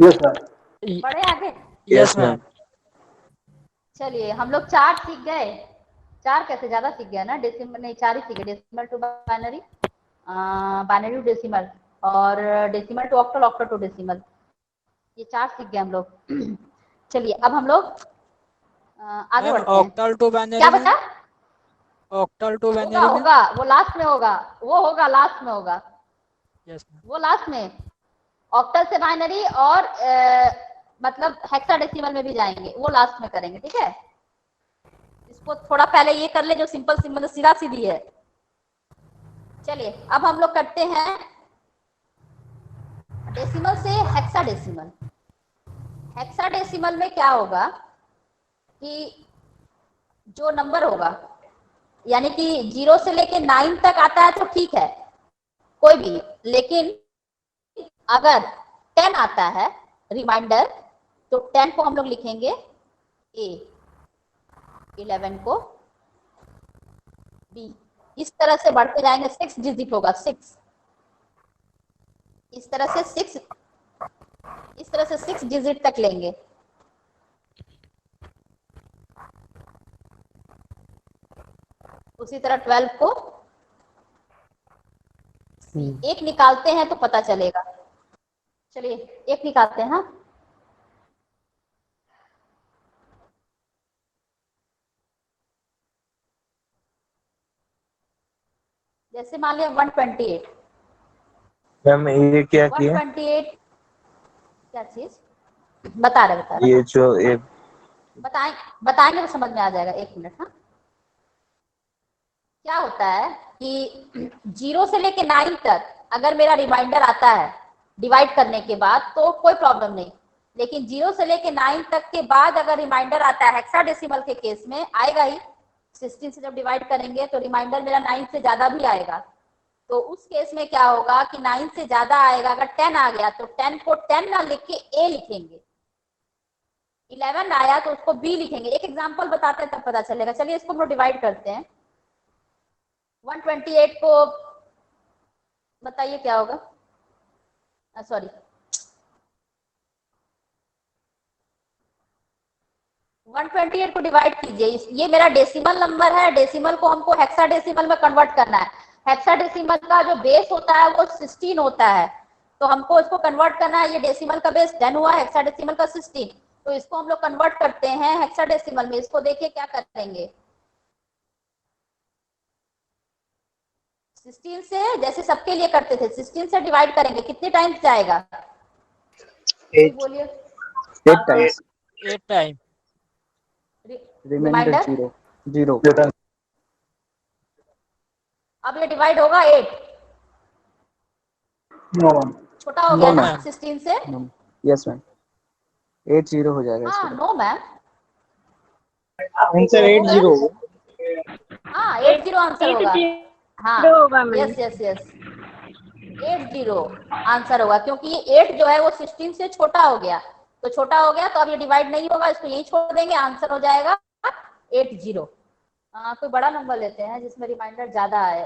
यस मैम। बढ़े आगे। Yes ma'am. चलिए हम लोग 4 सीख गए। 4 कैसे, ज्यादा सीख गया ना? डेसिमल नहीं, 4 ही सीखे। Decimal to binary, binary to decimal, और decimal to octal, octal to decimal, ये 4 सीख गए हम लोग। चलिए अब हम लोग आगे बढ़ते हैं। ऑक्टल टू बाइनरी क्या में, बचा? ऑक्टल टू बाइनरी में। होगा वो लास्ट में होगा, वो होगा लास्ट में होगा, यस मैम। वो लास्ट में। ऑक्टल से बाइनरी और मतलब हेक्साडेसिमल में भी जाएंगे, वो लास्ट में करेंगे। ठीक है, इसको थोड़ा पहले ये कर ले जो सिंपल सिंपल सीधा सीधी है। चलिए अब हम लोग करते हैं डेसिमल से हेक्साडेसिमल। हेक्साडेसिमल में क्या होगा कि जो नंबर होगा, यानी कि 0 से लेके 9 तक आता है तो ठीक है कोई भी, लेकिन अगर 10 आता है रिमाइंडर, तो 10 को हम लोग लिखेंगे A, 11 को B, इस तरह से बढ़ते जाएंगे, 6 डिजिट होगा, 6 इस तरह से 6 डिजिट तक लेंगे। उसी तरह 12 को एक निकालते हैं तो पता चलेगा। चलिए एक निकालते हैं। हाँ, जैसे मान लिया 128। मैम ये क्या किया? 128 क्या चीज बता रहे ये जो ये बताएंगे तो समझ में आ जाएगा। 1 मिनट। हाँ, क्या होता है कि 0 से लेके 9 तक अगर मेरा रिमाइंडर आता है डिवाइड करने के बाद तो कोई प्रॉब्लम नहीं, लेकिन 0 से लेके 9 तक के बाद अगर रिमाइंडर आता है हेक्साडेसिमल के केस में आएगा ही। 16 से जब डिवाइड करेंगे तो रिमाइंडर मेरा 9 से ज्यादा भी आएगा, तो उस केस में क्या होगा कि 9 से ज्यादा आएगा, अगर 10 आ गया तो 10 को 10 ना लिख के ए लिखेंगे, 11 आया तो उसको बी लिखेंगे। एक एग्जांपल बताते हैं तब पता चलेगा। चलिए इसको हम लोग डिवाइड करते हैं। 128 को बताइए क्या होगा, सॉरी 128 को डिवाइड कीजिए। ये मेरा डेसिमल नंबर है, डेसिमल को हमको हेक्साडेसिमल में कन्वर्ट करना है। हेक्साडेसिमल का जो बेस होता है वो 16 होता है, तो हमको इसको कन्वर्ट करना है। ये डेसिमल का बेस 10 हुआ, हेक्साडेसिमल का 16, तो इसको हम लोग कन्वर्ट करते हैं हेक्साडेसिमल में। इसको देखिए क्या करेंगे, 16 से जैसे सबके लिए करते थे 16 से डिवाइड करेंगे, कितने टाइम्स जाएगा? 8 बोलिए। 8 टाइम्स। 8 टाइम। Reminder reminder 0। अब ये डिवाइड होगा 8, छोटा हो No, गया ना ma'am. 16 से। यस मैम, 8 0 हो जाएगा हाँ, इसका। नो मैम, आंसर 80 हाँ 80 आंसर होगा। हाँ यस यस यस 80 आंसर होगा, क्योंकि ये 8 जो है वो 16 से छोटा हो गया, तो छोटा हो गया तो अब ये डिवाइड नहीं होगा, इसको यही छोड़ देंगे, आंसर हो जाएगा 80। कोई बड़ा नंबर लेते हैं जिसमें रिमाइंडर ज्यादा आए।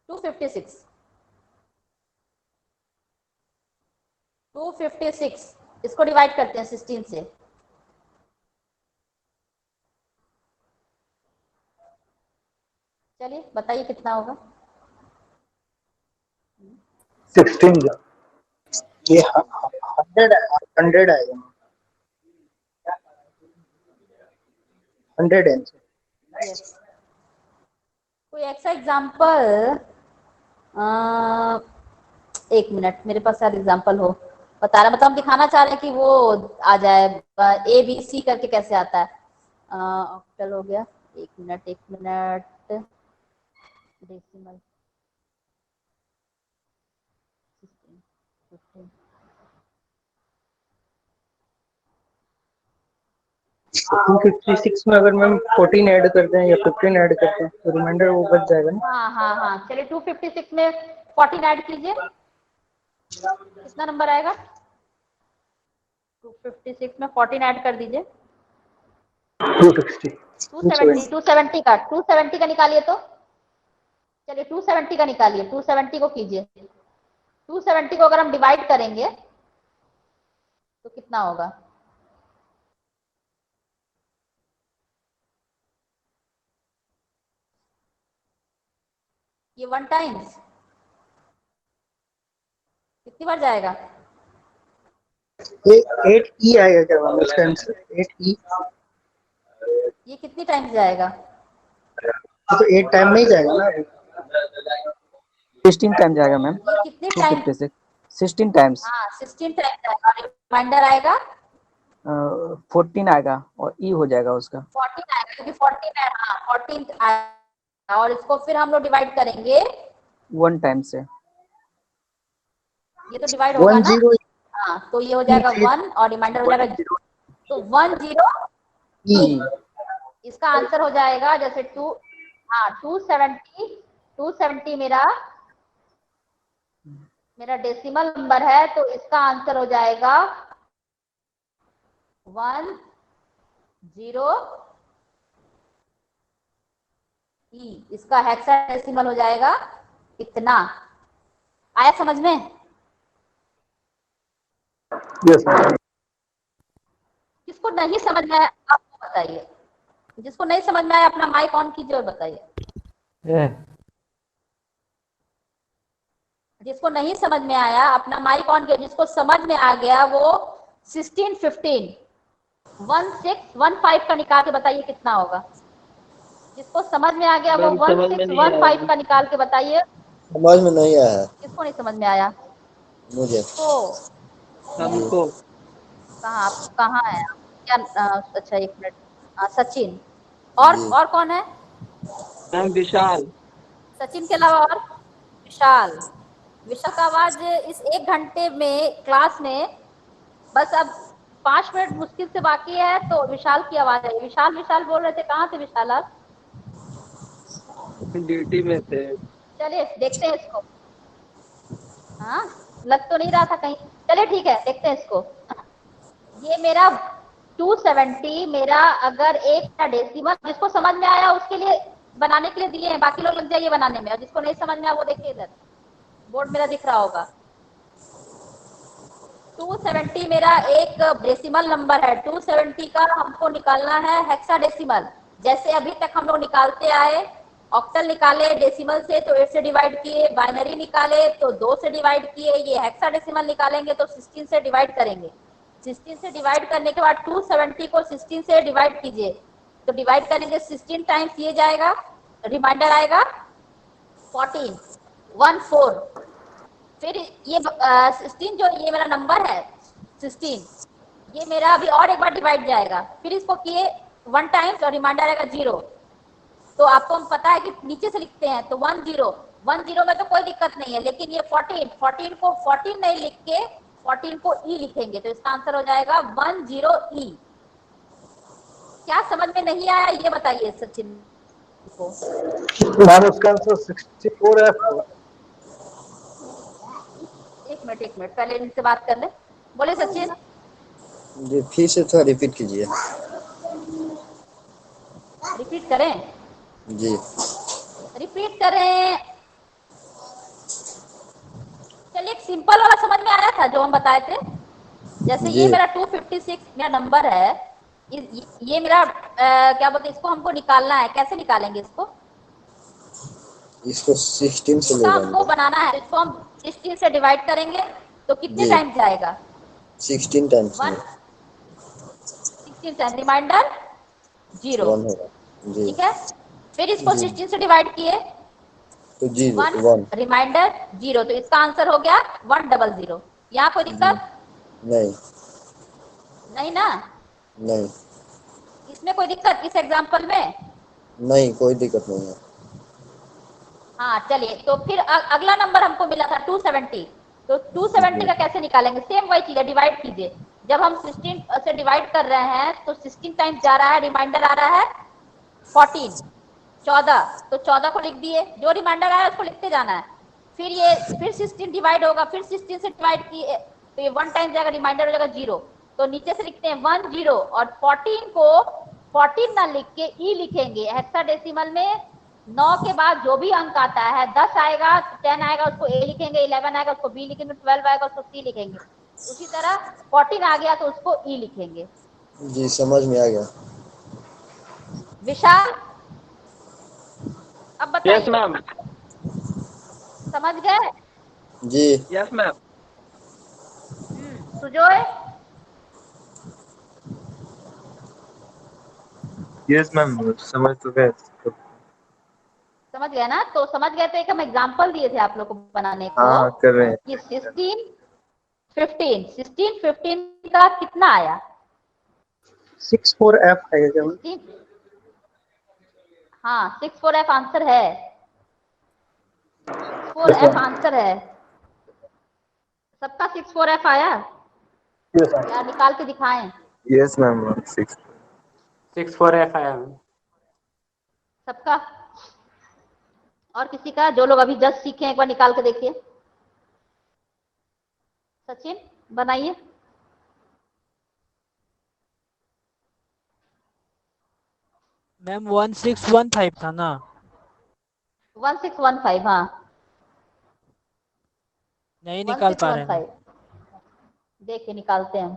256 इसको डिवाइड करते हैं 16 से। चलिए बताइए कितना होगा। 16 ये 100 आएगा, 100 आंसर। यस, कोई ऐसा एग्जाम्पल, 1 मिनट मेरे पास शायद एग्जाम्पल हो, बता रहा, मतलब हम दिखाना चाह रहे हैं कि वो आ जाए, ABC करके कैसे आता है। ऑक्टल हो गया, 1 मिनट डेसिमल 15 256 में अगर मैम 14 ऐड करते हैं या 15 ऐड करते हैं तो रिमाइंडर वो बच जाएगा ना। हाँ हाँ हाँ, चलिए 256 में 14 ऐड कीजिए, कितना नंबर आएगा? 256 में 14 ऐड कर दीजिए। 260 270 का निकालिए तो। चलिए 270 का निकालिए, 270 को कीजिए। 270 को अगर हम डिवाइड करेंगे तो कितना होगा? ये 1 टाइम्स कितनी बार जाएगा? ये 8E आएगा क्या मैम इसका आंसर? 8E ये कितनी टाइम्स जाएगा? तो 8 टाइम में ही जाएगा ना। 16 टाइम जाएगा मैम। ये कितने टाइम? 256 16 टाइम्स। हाँ 16 टाइम्स जाएगा, रिमाइंडर आएगा 14 आएगा और ई हो जाएगा उसका। 14 आएगा, क्योंकि 14 है। हाँ 14 आएगा, और इसको फिर हम लोग डिवाइड करेंगे 1 टाइम से। ये तो डिवाइड होगा ना। 10 हाँ तो ये हो जाएगा 1 और रिमाइंडर हो जाएगा 0, तो 10 इसका आंसर हो जाएगा। जैसे 270 मेरा डेसिमल नंबर है, तो इसका आंसर हो जाएगा 1 0 ई, इसका हेक्साडेसिमल हो जाएगा इतना। आया समझ में? Yes, ma'am. किसको नहीं समझ में आया आप बताइए। जिसको नहीं समझ में आया अपना माइक ऑन कीजिए और बताइए। जिसको नहीं समझ में आया अपना माइक ऑन कीजिए। जिसको समझ में आ गया वो 16 15 1615 का निकाल के बताइए कितना होगा। जिसको समझ में आ गया वो 1615 का निकाल के बताइए। समझ में नहीं आया किसको नहीं समझ में आया? मुझे। हमको कहाँ आप कहाँ है आप? क्या अच्छा एक मिनट। सचिन और कौन है? मैम विशाल। सचिन के अलावा और? विशाल। विशाल का आवाज इस 1 घंटे में क्लास में बस अब 5 मिनट मुश्किल से बाकी है तो विशाल की आवाज है। विशाल विशाल बोल रहे थे, कहाँ थे विशाल आप? ड्यूटी में थे। चलिए देखते हैं इसको। हाँ लग तो नहीं रहा था कहीं। चलिए ठीक है देखते हैं इसको। ये मेरा 270 मेरा अगर एक डेसिमल, जिसको समझ में आया उसके लिए बनाने के लिए दिए हैं, बाकी लोग लग जाइए बनाने में। और जिसको नहीं समझ में आया वो देखिए इधर बोर्ड मेरा दिख रहा होगा। 270 मेरा एक डेसिमल नंबर है। 270 का हमको निकालना है हेक्साडेसिमल। जैसे अभी तक हम लोग निकालते आए, ऑक्टल निकाले डेसिमल से तो 8 से डिवाइड किए, बाइनरी निकाले तो 2 से डिवाइड किए, ये हेक्साडेसिमल निकालेंगे तो 16 से डिवाइड करेंगे। 16 से डिवाइड करने के बाद 270 को 16 से डिवाइड कीजिए तो डिवाइड करेंगे 16 टाइम्स ये जाएगा, रिमाइंडर आएगा 14 14। फिर ये 16 जो ये मेरा नंबर है 16, ये मेरा अभी और एक बार डिवाइड जाएगा। फिर इसको किए 1 टाइम्स और रिमाइंडर आएगा 0। तो आपको हम पता है कि नीचे से लिखते हैं तो 10 10 में तो कोई दिक्कत नहीं है, लेकिन ये 14 को 14 नहीं लिख के 14 को ई लिखेंगे तो इसका आंसर हो जाएगा 10 ई। क्या समझ में नहीं आया ये बताइए सचिन को। Ma'am, उसका आंसर 64F होगा। एक मिनट पहले इनसे बात कर ले। बोले सचिन। जी फिर से थोड़ा रिपीट कीजिए। रिपीट करें? जी रिपीट करें। चलिए एक सिंपल वाला समझ में आया था जो हम बताए थे। जैसे जी ये मेरा 256 मेरा नंबर है, ये मेरा क्या बोलते हैं, इसको हमको निकालना है। कैसे निकालेंगे इसको? इसको 16 से ले इसका हमको जाएंगे। बनाना है। इसको हम 16 से डिवाइड करेंगे तो कितने जी टाइम्स जाएगा? 16 टाइम्स में 16 टाइम, रिमाइंडर 0। 1 होगा। जी ठीक है। फिर इसको जी 16 से डिवाइड किए तो जी 1, 1 रिमाइंडर 0, तो इसका आंसर हो गया 100। यहाँ कोई दिक्कत नहीं नहीं ना? नहीं इसमें कोई दिक्कत इस एग्जांपल में? नहीं कोई दिक्कत नहीं है। हाँ चलिए तो फिर अगला नंबर हमको मिला था 270। तो 270 का कैसे निकालेंगे? सेम वही चीज है, डिवाइड कीजिए। जब हम 16 से डिवाइड कर रहे हैं तो 16 टाइम्स जा रहा है, रिमाइंडर आ रहा है 14 14, तो 14 को लिख दिए, जो रिमाइंडर आया उसको लिखते जाना है। फिर 16 डिवाइड होगा, फिर 16 से डिवाइड किए तो ये 1 टाइम जाएगा, रिमाइंडर हो जाएगा 0। तो नीचे से लिखते हैं 10 और 14 को 14 ना लिख के ई लिखेंगे। हेक्साडेसिमल में 9 के बाद जो भी अंक आता है, 10 आएगा 10 आएगा उसको ए लिखेंगे, 11 आएगा उसको बी लिखेंगे, 12 आएगा उसको सी लिखेंगे। उसी तरह 14 आ गया तो उसको ई लिखेंगे। जी समझ में आ गया। विशाल अब बताइए। Yes ma'am. समझ गए? जी yes ma'am. Sujoy yes ma'am समझ तो गए। समझ गए ना? तो समझ गए तो एक हम एग्जांपल दिए थे आप लोग को बनाने को हाँ कर रहे हैं। कि 16 15 का कितना आया? 64F है क्या? 16, हाँ 64F आंसर है। 64F आंसर है। सबका 64F आया? Yes, ma'am. या निकाल के दिखाएं? यस मैम 64F आया। सबका? और किसी का? जो लोग अभी जस्ट सीखे एक बार निकाल के देखिए। सचिन बनाइए। मैम 1615 था ना? 1615, हाँ नहीं निकाल पा रहे हैं। 1615 देखिए निकालते हैं।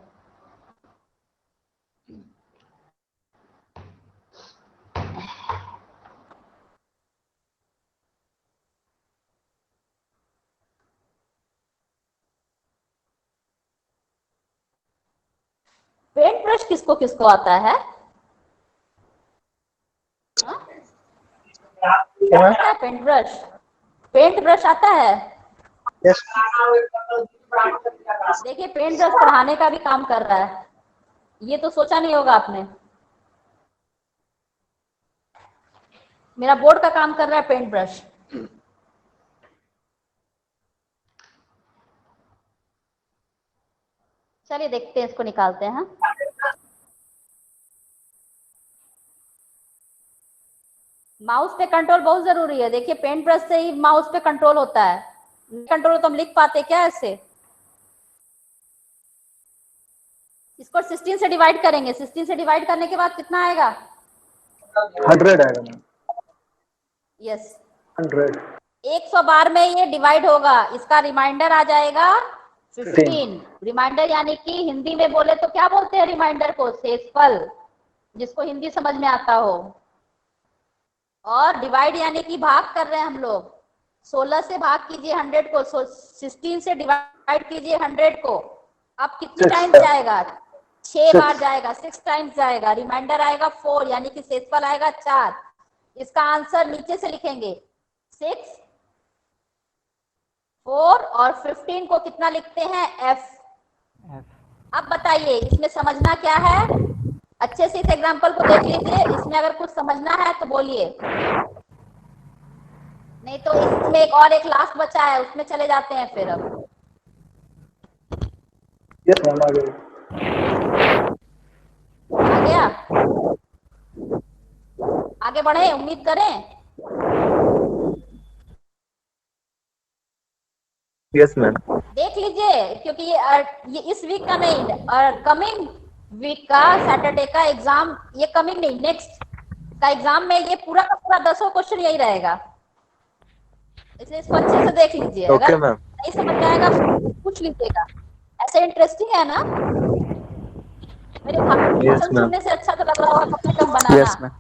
पेंट ब्रश किसको किसको आता है? आता है पेंट ब्रश? पेंट ब्रश आता है? Yes. देखिए पेंट ब्रश पढ़ाने का भी काम कर रहा है, ये तो सोचा नहीं होगा आपने। मेरा बोर्ड का काम कर रहा है पेंट ब्रश। चलिए देखते हैं, इसको निकालते हैं। माउस पे कंट्रोल बहुत जरूरी है। देखिए पेंट ब्रश से ही माउस पे कंट्रोल होता है, कंट्रोल तो हम लिख पाते क्या ऐसे? इसको 16 से डिवाइड करेंगे, 16 से डिवाइड करने के बाद कितना आएगा? 100 आएगा मैम। यस 100। 100 बार में ये डिवाइड होगा, इसका रिमाइंडर आ जाएगा 15। रिमाइंडर यानी कि हिंदी में बोले तो क्या बोलते हैं रिमाइंडर को? शेषफल, जिसको हिंदी समझ में आता हो। और डिवाइड यानी कि भाग कर रहे हैं हम लोग। 16 से भाग कीजिए 100 को, 16 से डिवाइड कीजिए 100 को। अब कितनी टाइम्स जाएगा? 6 बार जाएगा, 6 टाइम्स जाएगा। रिमाइंडर आएगा 4 यानी कि शेषफल आएगा 4। इसका आंसर नीचे से लिखेंगे 6, 4 और 15 को कितना लिखते हैं? F। अब बताइए इसमें समझना क्या है? अच्छे से इस एग्जांपल को देख लीजिए, इसमें अगर कुछ समझना है तो बोलिए, नहीं तो इसमें एक लास्ट बचा है, उसमें चले जाते हैं फिर। अब यस मैम, आ गया। आ गया? आगे बढ़े, उम्मीद करें। Yes ma'am. देख लीजिए, क्योंकि ये इस वीक का नहीं, और कमिंग वीक का सैटरडे का एग्जाम, ये कमिंग नहीं नेक्स्ट का एग्जाम में ये पूरा का पूरा 10 क्वेश्चन यही रहेगा, इसलिए इसको अच्छे से देख लीजिए। ओके अगर मैम। नहीं समझ में आएगा पूछ लीजिएगा। ऐसे इंटरेस्टिंग है ना? मेरे भाषण सुनने से अच्छा तो लग रहा होगा कम से कम बनाना। Yes ma'am.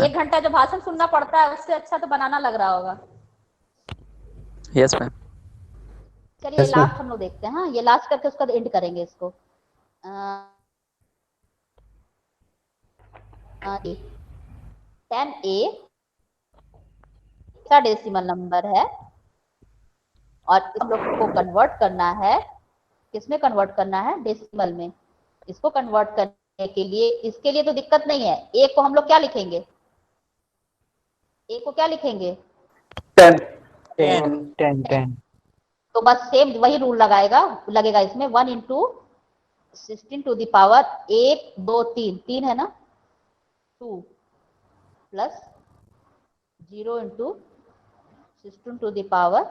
एक घंटा जो भाषण सुनना पड़ता है उससे अच्छा तो बनाना लग रहा होगा। Yes ma'am. चलिए ये लास्ट हम लोग देखते हैं। हाँ ये लास्ट करके उसका एंड करेंगे इसको। 10A का डेसिमल नंबर है और इस लोग को कन्वर्ट करना है, किसमें कन्वर्ट करना है? डेसिमल में। इसको कन्वर्ट करने के लिए, इसके लिए तो दिक्कत नहीं है। ए को हम लोग क्या लिखेंगे? ए को क्या लिखेंगे? 10। तो बस सेम वही रूल लगेगा इसमें। 1 इंटू 16 टू द पावर 1 2 3 है ना, 2 plus 0 into 16 to the power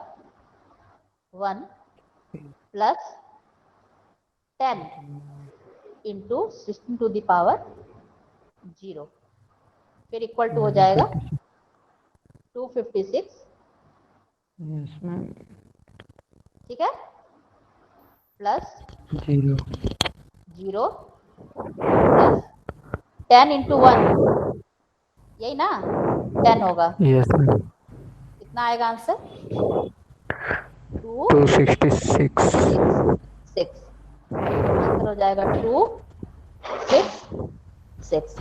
1 plus 10 into 16 to the power 0, फिर इक्वल टू हो जाएगा 256। ठीक है, प्लस 0 प्लस 10 इंटू 1, यही ना 10 होगा। कितना आएगा आंसर? 266। आंसर हो जाएगा 266।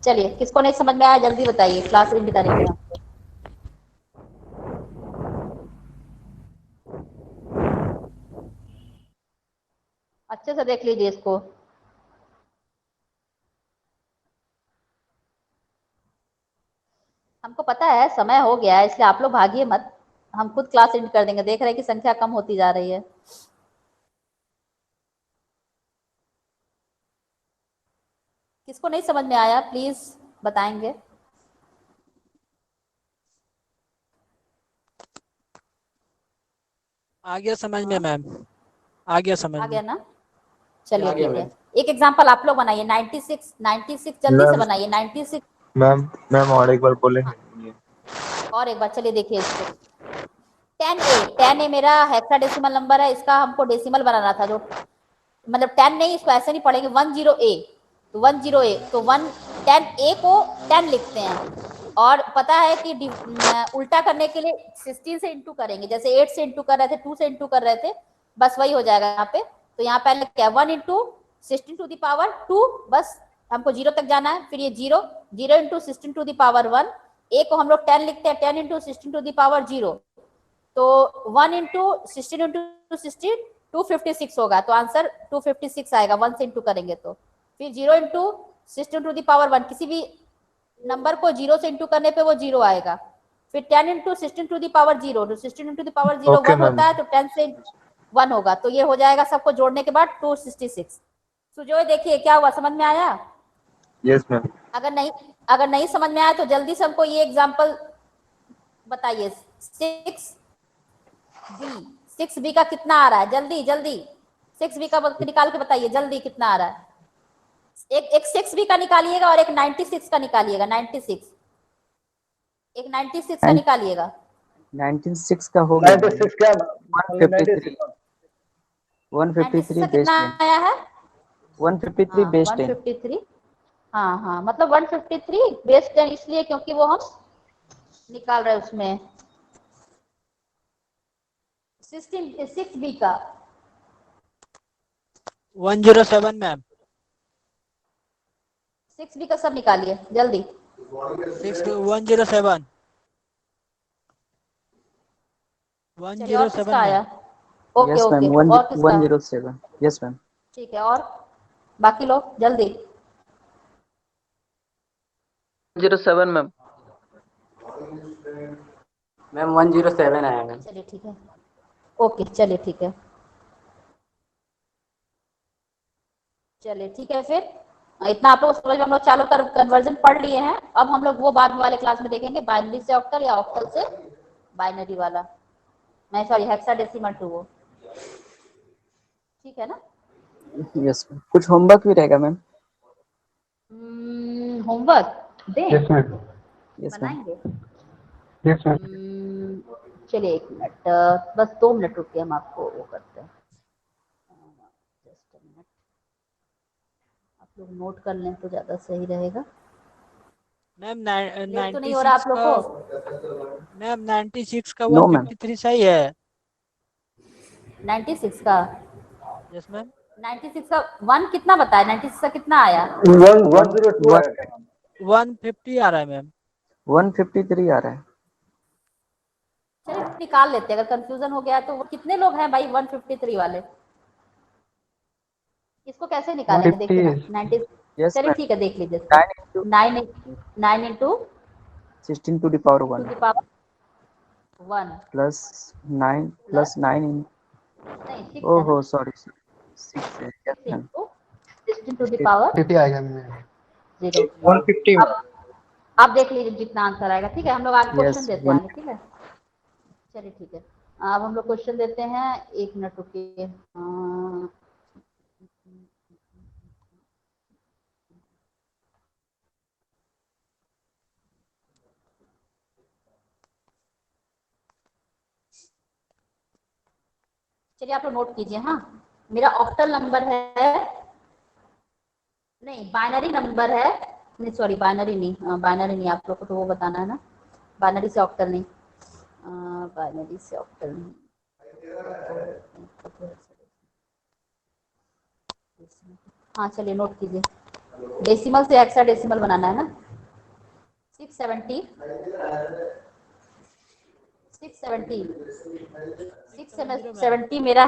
चलिए किसको नहीं समझ में आया जल्दी बताइए, क्लास एंड करेंगे हम। अच्छे से देख लीजिए इसको। हमको पता है समय हो गया है, इसलिए आप लोग भागिए मत, हम खुद क्लास एंड कर देंगे। देख रहे हैं कि संख्या कम होती जा रही है। किसको नहीं समझ में आया प्लीज बताएंगे। आ गया समझ में मैम, आ गया समझ आ गया में। ना? चलिए ठीक है, एक एग्जांपल आप लोग बनाइए। 96 जल्दी से बनाइए। 96 मैम मैम और एक बार बोलेंगे? और एक बार चलिए देखिए इसको। 10A मेरा हेक्साडेसिमल नंबर है, इसका हमको डेसिमल बनाना था, जो मतलब 10 नहीं, इसको ऐसे नहीं पढ़ेंगे, 10A, तो 10A, तो 10A को 10 लिखते हैं, और पता है कि उल्टा करने के लिए 16 से इंटू करेंगे, जैसे 8 से इंटू कर रहे थे, 2 से इंटू कर रहे थे, बस वही हो जाएगा यहाँ पे। तो यहाँ पहले क्या, 1 इंटू 16 टू द पावर 2, बस हमको 0 तक जाना है, फिर ये 0 इंटू 16 टू द पावर 1, ए को हम लोग 10 लिखते हैं, 10 इंटू 16 टू द पावर 0, तो 1 इंटू 16 इंटू 16 256 होगा, तो आंसर 256 आएगा 1 से इंटू करेंगे तो। फिर 0 इंटू 16 टू द पावर 1, किसी भी नंबर को 0 से इंटू करने पे वो 0 आएगा। फिर 10 इंटू 16 टू द पावर 0, तो 16 इंटू द पावर 0 Okay, 1 होता है, तो 10 से 1 होगा, तो ये हो जाएगा सबको जोड़ने के बाद 266। सुजोय देखिए क्या हुआ, समझ में आया? Yes ma'am. अगर नहीं समझ में आया तो जल्दी से हमको ये एग्जांपल बताइए। 6B का कितना आ रहा है, जल्दी जल्दी 6B का निकाल के बताइए जल्दी, कितना आ रहा है? एक 6B का निकालिएगा और एक 96 का निकालिएगा, 96, एक 96 का निकालिएगा। 96 का हो गया 96 क्या? 153 153 बेस्ट कितना है, आया है? 153 बेस्ट है। 153, हाँ मतलब 153 बेस्ट है, इसलिए क्योंकि वो हम निकाल रहे हैं उसमें 6B का 107 मैम। 6B का सब निकालिए जल्दी। 107 चलिए, और किसका आया? Ma'am. Okay yes okay, ma'am, और किसका? 107। Yes ma'am. ठीक है, और बाकी लोग जल्दी। 07 मैम। मैम 107 आया मैम। चलिए ठीक है, ओके चलिए ठीक है, चलिए ठीक है। फिर इतना आप लोग समझ में, हम लोग चालू कर कन्वर्जन पढ़ लिए हैं। अब हम लोग वो बाद वाले क्लास में देखेंगे, बाइनरी से ऑक्टल या ऑक्टल से बाइनरी वाला, मैं सॉरी हेक्साडेसिमल टू वो, ठीक है ना? यस मैम, कुछ होमवर्क भी रहेगा मैम? होमवर्क दें? Yes ma'am. Yes ma'am. बनाएंगे? Yes ma'am. चलिए 1 मिनट, बस 2 मिनट रुक के हम आपको वो करते हैं, जस्ट मिनट, आप लोग नोट कर लें तो ज्यादा सही रहेगा। मैम लेट तो नहीं हो रहा आप लोग को? मैम 96 का No, ma'am. 153 सही है। 96 का? Yes ma'am. 96 का 1 कितना बताया, 96 का कितना आया? 102 आया। 150 आ रहा है मैम। 153 आ रहा है। चलिए निकाल लेते हैं, अगर कंफ्यूजन हो गया तो। वो कितने लोग हैं भाई 153 वाले? इसको कैसे निकालेंगे देखिए ना, 90। यस चलिए मैम। ठीक है, देख लीजिए। 9 into 16 to the power to 1 the power 1 plus 9 plus 9 in नहीं 6 oh है ना, oh sorry 6 है। yes ma'am। Into 16 to the power 50 आएगा मैम। 0। 150। आप देख लीजिए जितना आंसर आएगा, ठीक है? हम लोग आगे क्वेश्चन Yes, देते हैं आगे, ठीक है? चलिए ठीक है, अब हम लोग क्वेश्चन देते हैं, 1 मिनट रुकिए। चलिए आप लोग नोट कीजिए। हाँ, मेरा ऑक्टल नंबर है, नहीं बाइनरी नंबर है, नहीं सॉरी बाइनरी नहीं, आप लोग को तो वो बताना है ना, बाइनरी से ऑक्टल नहीं, बाइनरी से ऑक्टल नहीं। हाँ चलिए नोट कीजिए, डेसिमल से हेक्साडेसिमल बनाना है ना। 670 मेरा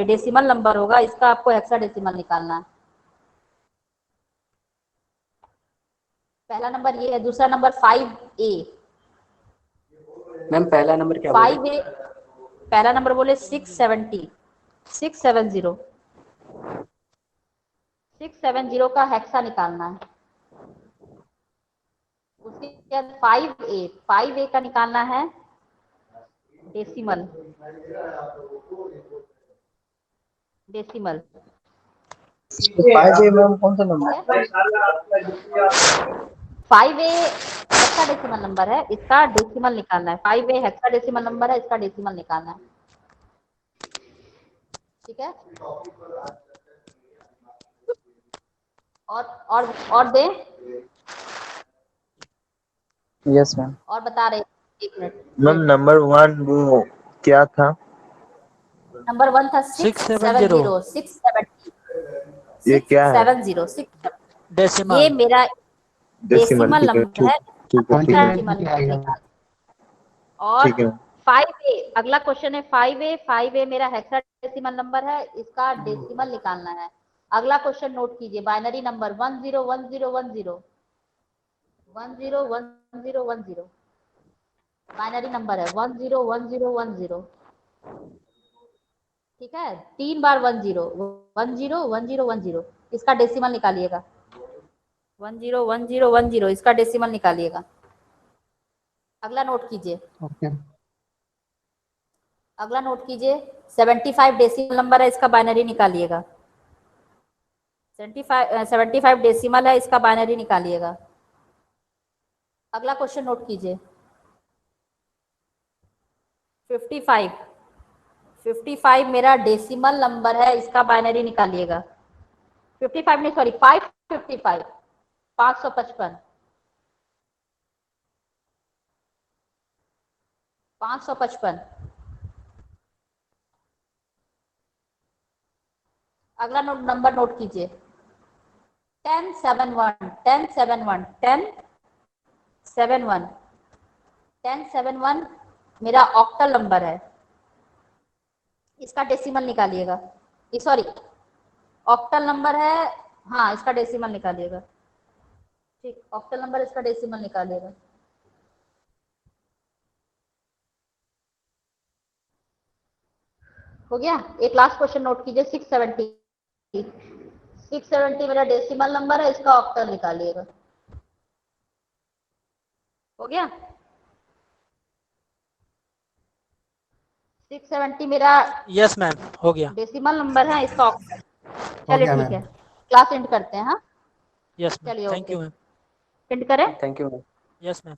डेसिमल नंबर होगा, इसका आपको हेक्साडेसिमल निकालना है। पहला नंबर ये है, दूसरा नंबर 5A। मैम पहला नंबर क्या बोले? 5A, पहला नंबर बोले 670 670 का हेक्सा निकालना है। उसके बाद 5A का निकालना है डेसिमल। 5A मैम कौन सा नंबर? 5A हेक्साडेसिमल नंबर है, इसका डेसिमल निकालना है। 5A हेक्साडेसिमल नंबर है, इसका डेसिमल निकालना है। ठीक है, और दे यस मैम। और बता रहे, एक मिनट मैम नंबर 1 वो क्या था? नंबर 1 था 670 670 ये क्या है? 670 डेसिमल। ये मेरा डेसिमल, डेसिमल ठीक है, नंबर है। ठीक है, ठीक है, डेसिमल निकाल। और ठीक है। 5A अगला क्वेश्चन है। 5A मेरा हेक्साडेसिमल नंबर है, इसका डेसिमल निकालना है। अगला क्वेश्चन नोट कीजिए, बाइनरी नंबर 101010 101010 बाइनरी नंबर है 101010। ठीक है, 3 बार 10101010, इसका डेसिमल निकालिएगा। 101010, इसका डेसिमल निकालिएगा। अगला नोट कीजिए, अगला नोट कीजिए 75 डेसिमल नंबर है, इसका बाइनरी निकालिएगा। 75 डेसिमल है, इसका बाइनरी निकालिएगा। अगला क्वेश्चन नोट कीजिए 55 मेरा डेसिमल नंबर है, इसका बाइनरी निकालिएगा। 55 नहीं, सॉरी 555 555 555। अगला नंबर नोट कीजिए 1071 मेरा ऑक्टल नंबर है, इसका डेसिमल निकालिएगा। सॉरी ऑक्टल नंबर है, हाँ इसका डेसिमल निकालिएगा। ठीक, ऑक्टल नंबर, इसका डेसिमल निकालिएगा। हो गया। एक लास्ट क्वेश्चन नोट कीजिए 670 मेरा डेसिमल नंबर है, इसका ऑक्टल निकालिएगा। हो गया। 670 मेरा यस मैम, हो गया। डेसिमल नंबर है, इसका ऑक्टल। चलिए ठीक है, क्लास एंड करते हैं। हाँ यस मैम, चलिए, thank okay you ma'am. End करें। Thank you ma'am. Yes ma'am.